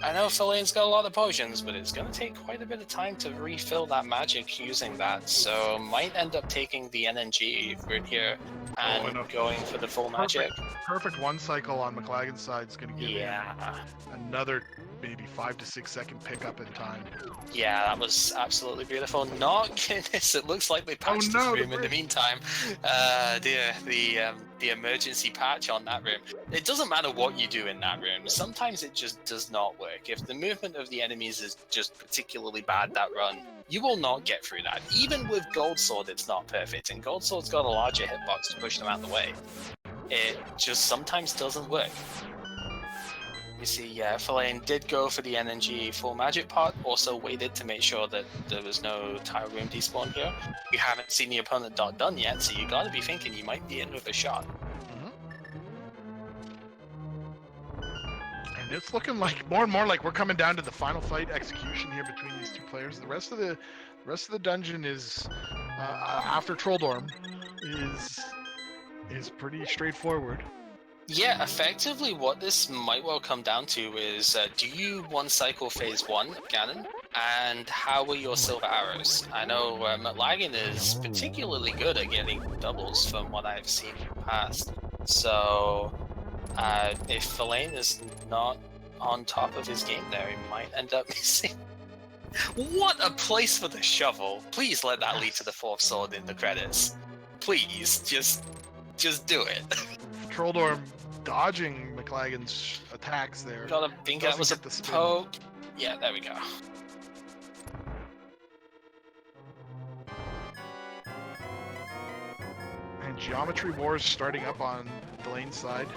I know thalane's got a lot of potions, but it's going to take quite a bit of time to refill that magic using that. So might end up taking the NNG route here and going for the full magic.
Perfect one cycle on Mclagging's side is going to give him another maybe 5 to 6 second pickup in time.
Yeah, that was absolutely beautiful. Not goodness, it looks like they patched this room in the meantime. The emergency patch on that room. It doesn't matter what you do in that room. Sometimes it just does not work. If the movement of the enemies is just particularly bad that run, you will not get through that. Even with Gold Sword, it's not perfect, and Gold Sword's got a larger hitbox to push them out of the way. It just sometimes doesn't work. You see, yeah, thalane did go for the NNG full magic part, also waited to make sure that there was no tile room despawn here. You haven't seen the opponent dot done yet, so you gotta be thinking you might be in with a shot.
And it's looking like more and more like we're coming down to the final fight execution here between these two players. The rest of the dungeon is after Trolldorm is pretty straightforward.
Yeah, effectively what this might well come down to is, do you one-cycle phase 1, Ganon? And how are your silver arrows? I know Mclagging is particularly good at getting doubles from what I've seen in the past. So, if Thalane is not on top of his game there, he might end up missing. What a place for the shovel! Please let that lead to the 4th sword in the credits. Please, just do it.
Trolldorm dodging Mclagging's attacks there.
Gotta think that was a poke. Yeah, there we go.
And Geometry Wars starting up on Delane's side.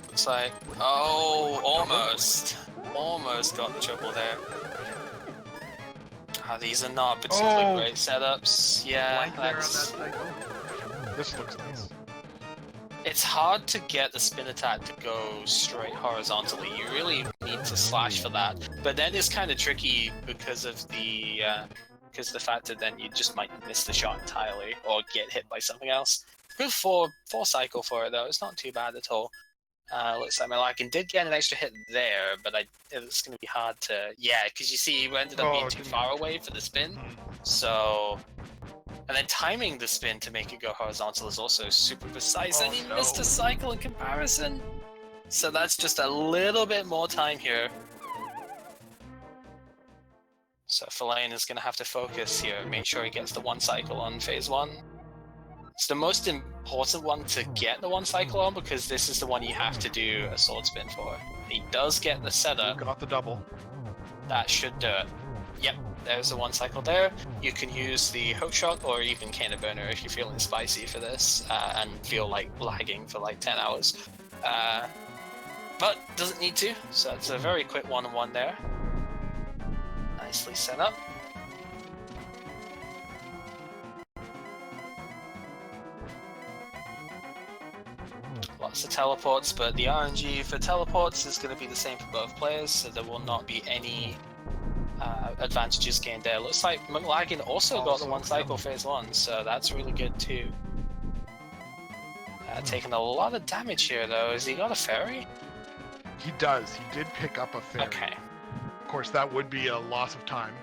Looks like, oh, almost got the triple there. These are not particularly great setups. Yeah, that's...
This looks nice.
It's hard to get the spin attack to go straight horizontally. You really need to slash for that. But then it's kind of tricky because of the fact that then you just might miss the shot entirely or get hit by something else. Good four cycle for it though. It's not too bad at all. Looks like Mclagging did get an extra hit there, but it's going to be hard to... Yeah, because you see, we ended up being too far away for the spin. So... And then timing the spin to make it go horizontal is also super precise, and he missed a cycle in comparison. So that's just a little bit more time here. So Thalane is going to have to focus here, make sure he gets the 1 cycle on phase 1. It's the most important one to get the 1 cycle on because this is the one you have to do a sword spin for. He does get the setup.
Got the double.
That should do it. Yep, there's the 1 cycle there. You can use the hook shot or even Cannon Burner if you're feeling spicy for this and feel like lagging for like 10 hours. But doesn't need to, so it's a very quick 1-on-1 there. Nicely set up. Lots of teleports, but the RNG for teleports is going to be the same for both players, so there will not be any advantages gained there. Looks like Mclagging also got the 1 cycle phase 1, so that's really good too. Taking a lot of damage here though. Has he got a fairy?
He does. He did pick up a fairy.
Okay.
Of course, that would be a loss of time.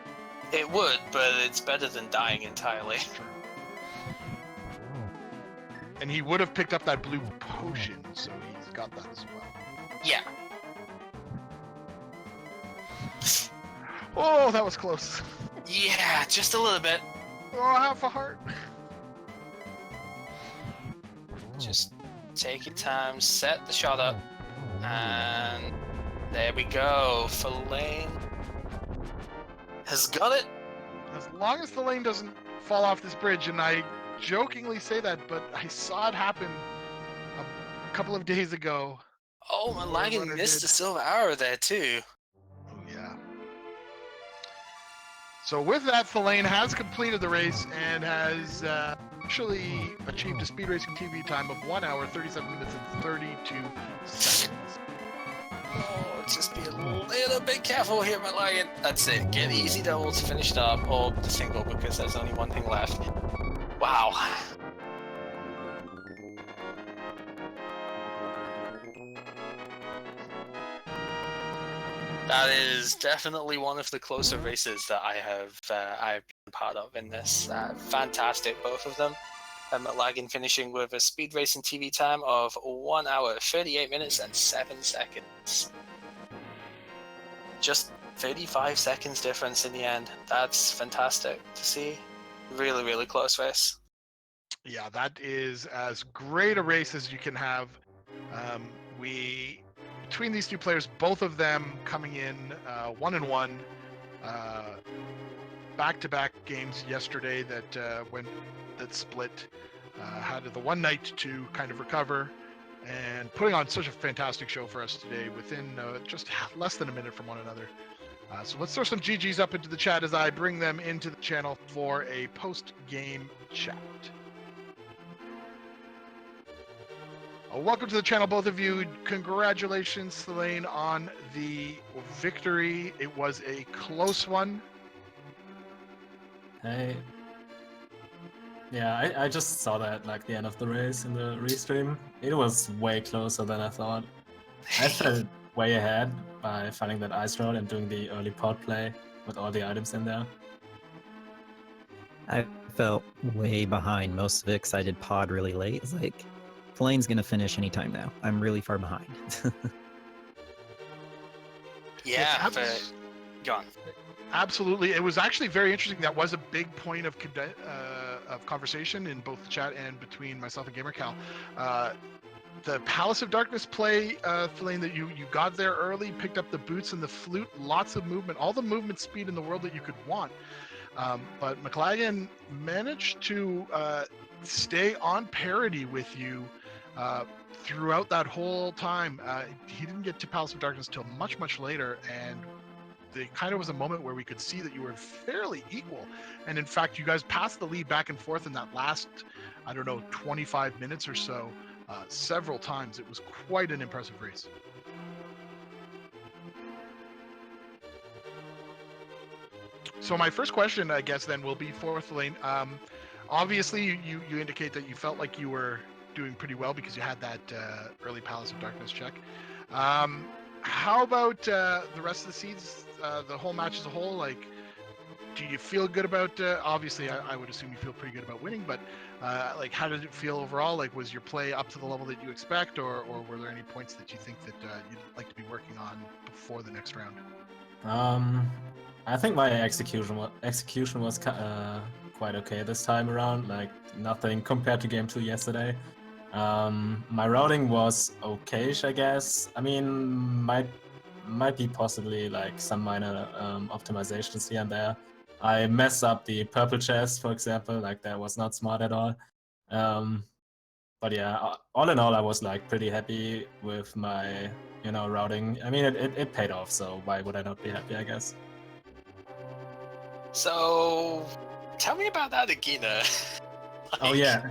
It would, but it's better than dying entirely.
True. And he would have picked up that blue potion, so he's got that as well.
Yeah.
Oh, that was close.
Yeah, just a little bit.
Oh, half a heart.
Just take your time, set the shot up, and there we go. Thalane has got it.
As long as Thalane doesn't fall off this bridge, and I jokingly say that, but I saw it happen a couple of days ago.
Oh, Mclagging missed a silver arrow there too.
Oh, yeah. So with that, Thalane has completed the race and has actually achieved a speed racing TV time of 1 hour, 37 minutes, and 32 seconds.
Oh, just be a little bit careful here, Mclagging. That's it. Get easy double to finish it up, or the single because there's only one thing left. Wow. That is definitely one of the closer races that I've been part of in this. Fantastic, both of them. Mclagging finishing with a speed racing TV time of 1 hour, 38 minutes, and 7 seconds. Just 35 seconds difference in the end. That's fantastic to see. Really, really close race.
Yeah, that is as great a race as you can have. Between these two players, both of them coming in 1-1, back-to-back games yesterday that split. Had the one night to kind of recover, and putting on such a fantastic show for us today within just less than a minute from one another. So let's throw some GGs up into the chat as I bring them into the channel for a post-game chat. Welcome to the channel, both of you. Congratulations, Thalane, on the victory. It was a close one.
Hey. Yeah, I just saw that like the end of the race in the restream. It was way closer than I thought. I felt way ahead by finding that ice road and doing the early pod play with all the items in there.
I felt way behind most of it because I did pod really late. It's like, Flame's gonna finish anytime now. I'm really far behind.
Yeah, go on.
Absolutely. It was actually very interesting. That was a big point of conversation in both the chat and between myself and GamerCal. The Palace of Darkness play, Thalane, that you got there early, picked up the boots and the flute, lots of movement, all the movement speed in the world that you could want. But Mclagging managed to stay on parity with you throughout that whole time. He didn't get to Palace of Darkness till much, much later, and there kind of was a moment where we could see that you were fairly equal. And in fact, you guys passed the lead back and forth in that last, 25 minutes or so, several times. It was quite an impressive race. So my first question, I guess, then will be for Thalaine. Obviously, you indicate that you felt like you were doing pretty well because you had that early Palace of Darkness check. How about the rest of the seeds, the whole match as a whole? Like, do you feel good about? Obviously, I would assume you feel pretty good about winning, but like, how did it feel overall? Like, was your play up to the level that you expect, or were there any points that you think that you'd like to be working on before the next round?
I think my execution was quite okay this time around. Like nothing compared to game 2 yesterday. My routing was okayish, I guess. I mean, might be possibly like some minor optimizations here and there. I messed up the purple chest, for example. Like that was not smart at all. But yeah, all in all, I was like pretty happy with my routing. I mean, it paid off. So why would I not be happy? I guess.
So, tell me about that Agina.
Oh yeah.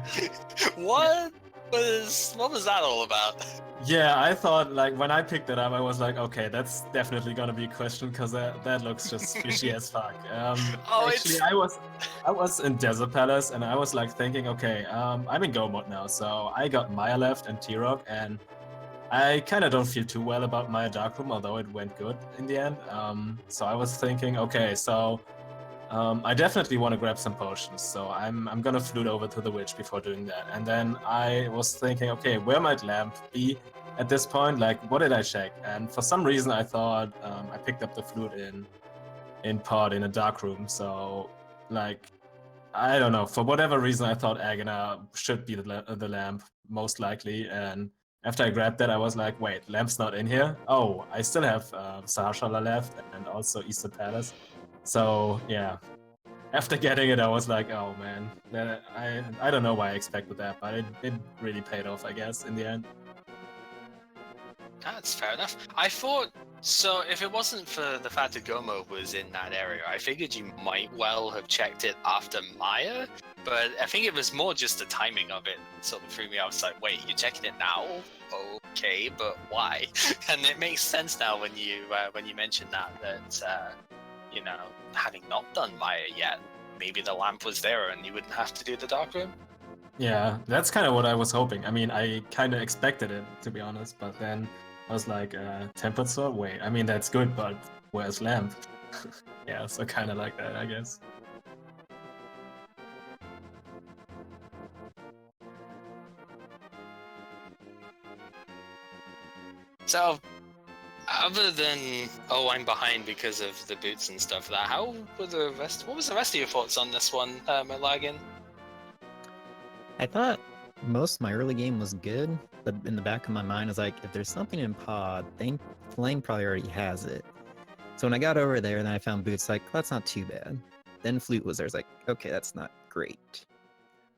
What was that all about?
Yeah, I thought like when I picked it up, I was like, okay, that's definitely gonna be a question because that looks just fishy as fuck. Actually, I was in Desert Palace and I was like thinking, okay, I'm in Go mode now, so I got Maya left and T-Rock, and I kind of don't feel too well about Maya Darkroom, although it went good in the end. So I was thinking, okay, so I definitely want to grab some potions, so I'm gonna flute over to the witch before doing that. And then I was thinking, okay, where might lamp be at this point? Like, what did I check? And for some reason, I thought I picked up the flute in pod in a dark room. So, like, I don't know. For whatever reason, I thought Agana should be the lamp most likely. And after I grabbed that, I was like, wait, lamp's not in here. Oh, I still have Sahashala left and also Eastern Palace. So yeah, after getting it, I was like, oh man, I don't know why I expected that, but it really paid off, I guess, in the end.
That's fair enough. I thought, so if it wasn't for the fact that Gomo was in that area, I figured you might well have checked it after Maya, but I think it was more just the timing of it sort of threw me. I was like, wait, you're checking it now? Okay, but why? And it makes sense now when you mentioned that having not done Maya yet, maybe the lamp was there and you wouldn't have to do the dark room.
Yeah, that's kind of what I was hoping. I mean, I kind of expected it, to be honest, but then I was like, Tempered Sword? Wait, I mean, that's good, but where's lamp? Yeah, so kind of like that, I guess.
So, other than I'm behind because of the boots and stuff, what was the rest of your thoughts on this one, Mclagging?
I thought most of my early game was good, but in the back of my mind, I was like, if there's something in pod, then Flame probably already has it. So when I got over there, then I found boots, like, that's not too bad. Then flute was there, I was like, okay, that's not great.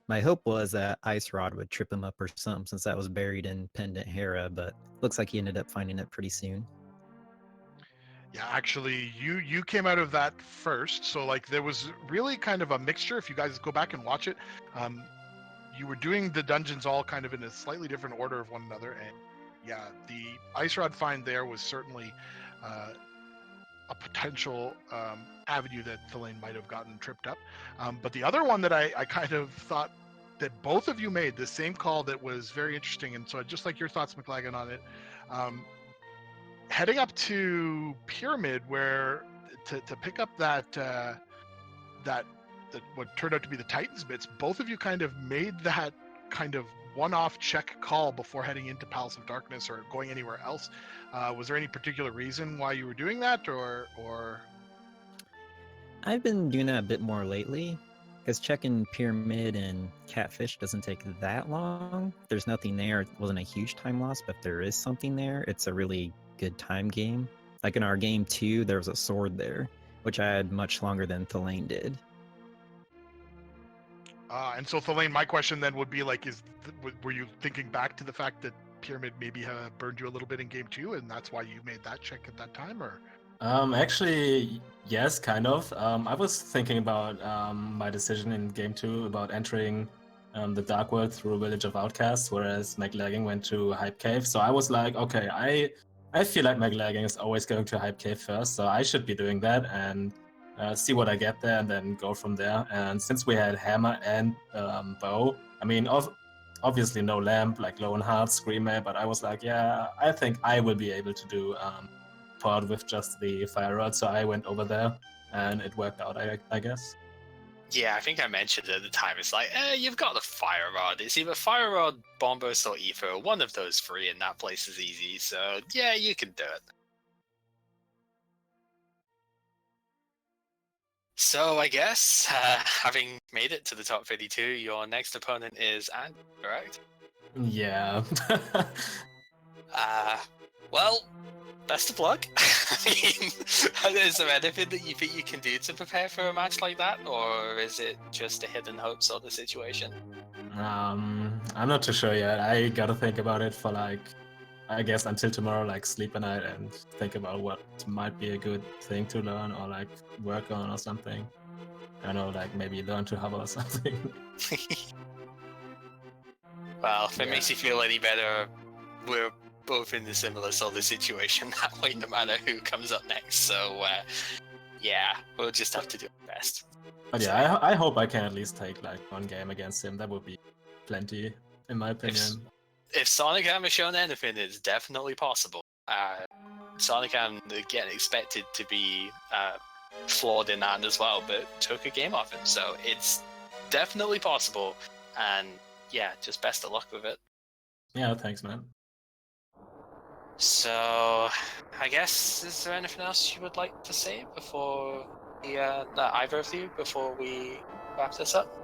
My hope was that Ice Rod would trip him up or something, since that was buried in Pendant Hera, but looks like he ended up finding it pretty soon.
Yeah, actually, you came out of that first, so like there was really kind of a mixture. If you guys go back and watch it, you were doing the dungeons all kind of in a slightly different order of one another, and yeah, the ice rod find there was certainly a potential avenue that Thalane might have gotten tripped up. But the other one that I kind of thought that both of you made, the same call that was very interesting, and so I'd just like your thoughts, Mclagging, on it. Heading up to Pyramid, where to pick up that what turned out to be the Titans bits, both of you kind of made that kind of one-off check call before heading into Palace of Darkness or going anywhere else. Was there any particular reason why you were doing that, or?
I've been doing that a bit more lately, because checking Pyramid and Catfish doesn't take that long. If there's nothing there, it wasn't a huge time loss, but if there is something there, it's a really good time game. Like in our game 2, there was a sword there, which I had much longer than Thalane did.
And so, Thalane, my question then would be like, were you thinking back to the fact that Pyramid maybe burned you a little bit in game 2, and that's why you made that check at that time, or?
Actually, yes, kind of. I was thinking about my decision in game 2 about entering the Dark World through Village of Outcasts, whereas Mclagging went to Hype Cave. So I was like, okay, I feel like Mclagging is always going to Hype Cave first, so I should be doing that and see what I get there and then go from there. And since we had hammer and bow, I mean, obviously no lamp like Lone Heart, Screamer, but I was like, yeah, I think I will be able to do part with just the fire rod, so I went over there and it worked out, I guess.
Yeah, I think I mentioned it at the time. It's like, you've got the fire rod. It's either fire rod, bomb burst, or ether. One of those three, and that place is easy. So yeah, you can do it. So I guess, having made it to the top 52, your next opponent is Andy, correct?
Yeah.
Well, best of luck. I mean, is there anything that you think you can do to prepare for a match like that, or is it just a hidden hope sort of situation?
I'm not too sure yet. I gotta think about it for like, I guess until tomorrow, like sleep a night and think about what might be a good thing to learn or like work on or something. I don't know, like maybe learn to hover or something.
Well, if it makes you feel any better, we're both in a similar sort of situation that way, no matter who comes up next. So, yeah, we'll just have to do our best.
But yeah, I hope I can at least take like one game against him. That would be plenty, in my opinion.
If Sonic has shown anything, it's definitely possible. Sonic again expected to be flawed in that as well, but took a game off him, so it's definitely possible. And yeah, just best of luck with it.
Yeah, thanks, man.
So, I guess, is there anything else you would like to say before either of you, before we wrap this up?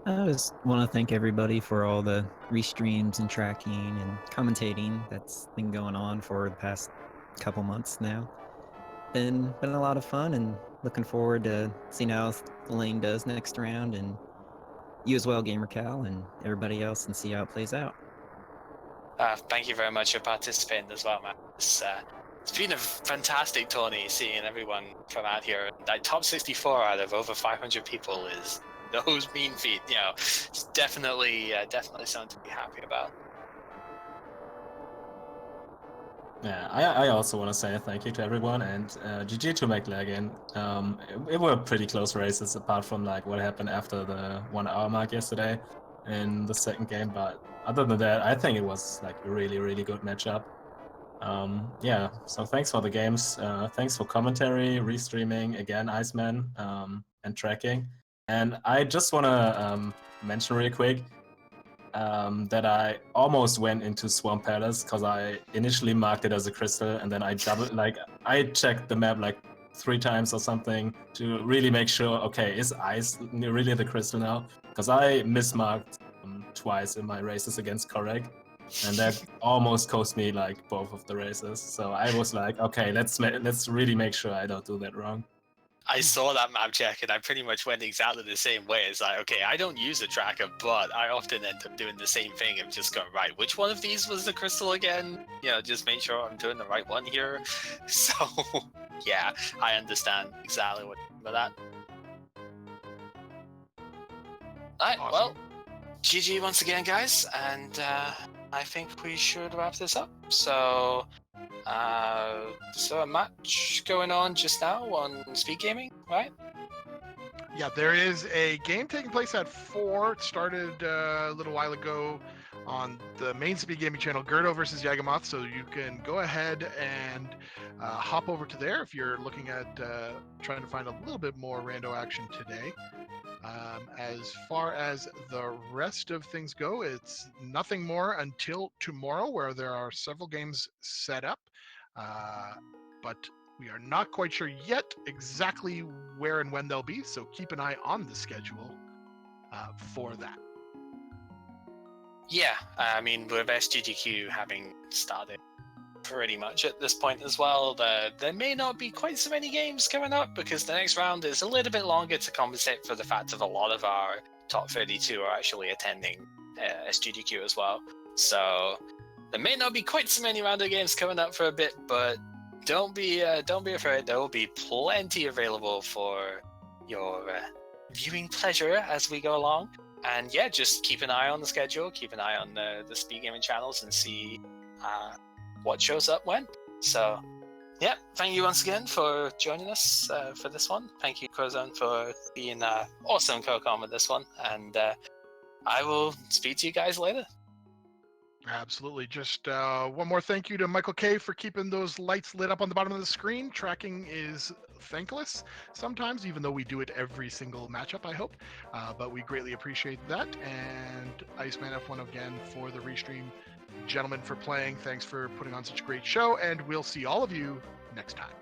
I just want to thank everybody for all the restreams and tracking and commentating that's been going on for the past couple months now. Been a lot of fun, and looking forward to seeing how Lane does next round, and you as well, GamerCal, and everybody else, and see how it plays out.
Thank you very much for participating as well, man. It's been a fantastic tourney, seeing everyone come out here. That top 64 out of over 500 people is no mean feat. You know, it's definitely something to be happy about.
Yeah, I also want to say thank you to everyone and GG to Mclagging. It were pretty close races apart from like what happened after the 1 hour mark yesterday in the second game, but other than that, I think it was like a really, really good matchup. Yeah, so thanks for the games. Thanks for commentary, restreaming, again, Iceman, and tracking. And I just want to mention real quick that I almost went into Swamp Palace because I initially marked it as a crystal, and then I I checked the map like 3 times or something to really make sure, okay, is ice really the crystal now? Because I mismarked twice in my races against Correct, and that almost cost me like both of the races. So I was like, okay, let's really make sure I don't do that wrong.
I saw that map check and I pretty much went exactly the same way. It's like, okay, I don't use a tracker, but I often end up doing the same thing and just going, right, which one of these was the crystal again? You know, just make sure I'm doing the right one here. So, yeah, I understand exactly what you mean by that. Alright,
Awesome.
well, GG once again, guys, and I think we should wrap this up. So, a match going on just now on Speed Gaming, right?
Yeah, there is a game taking place at 4. It started a little while ago on the main Speed Gaming channel, Gerdo versus Yagamoth. So you can go ahead and hop over to there if you're looking at trying to find a little bit more rando action today. As far as the rest of things go, it's nothing more until tomorrow, where there are several games set up. But we are not quite sure yet exactly where and when they'll be, so keep an eye on the schedule for that.
Yeah, I mean, with SGDQ having started pretty much at this point as well, there may not be quite so many games coming up because the next round is a little bit longer to compensate for the fact that a lot of our top 32 are actually attending SGDQ as well. So there may not be quite so many rando games coming up for a bit, but don't be afraid. There will be plenty available for your viewing pleasure as we go along. And yeah, just keep an eye on the schedule, keep an eye on the Speed Gaming channels, and see what shows up when. So yeah, thank you once again for joining us for this one. Thank you, Crozone, for being awesome co-com with this one. And I will speak to you guys later.
Absolutely. Just one more thank you to Michael K for keeping those lights lit up on the bottom of the screen. Tracking is thankless sometimes, even though we do it every single matchup, I hope. But we greatly appreciate that. And Iceman F1 again for the restream. Gentlemen, for playing. Thanks for putting on such a great show. And we'll see all of you next time.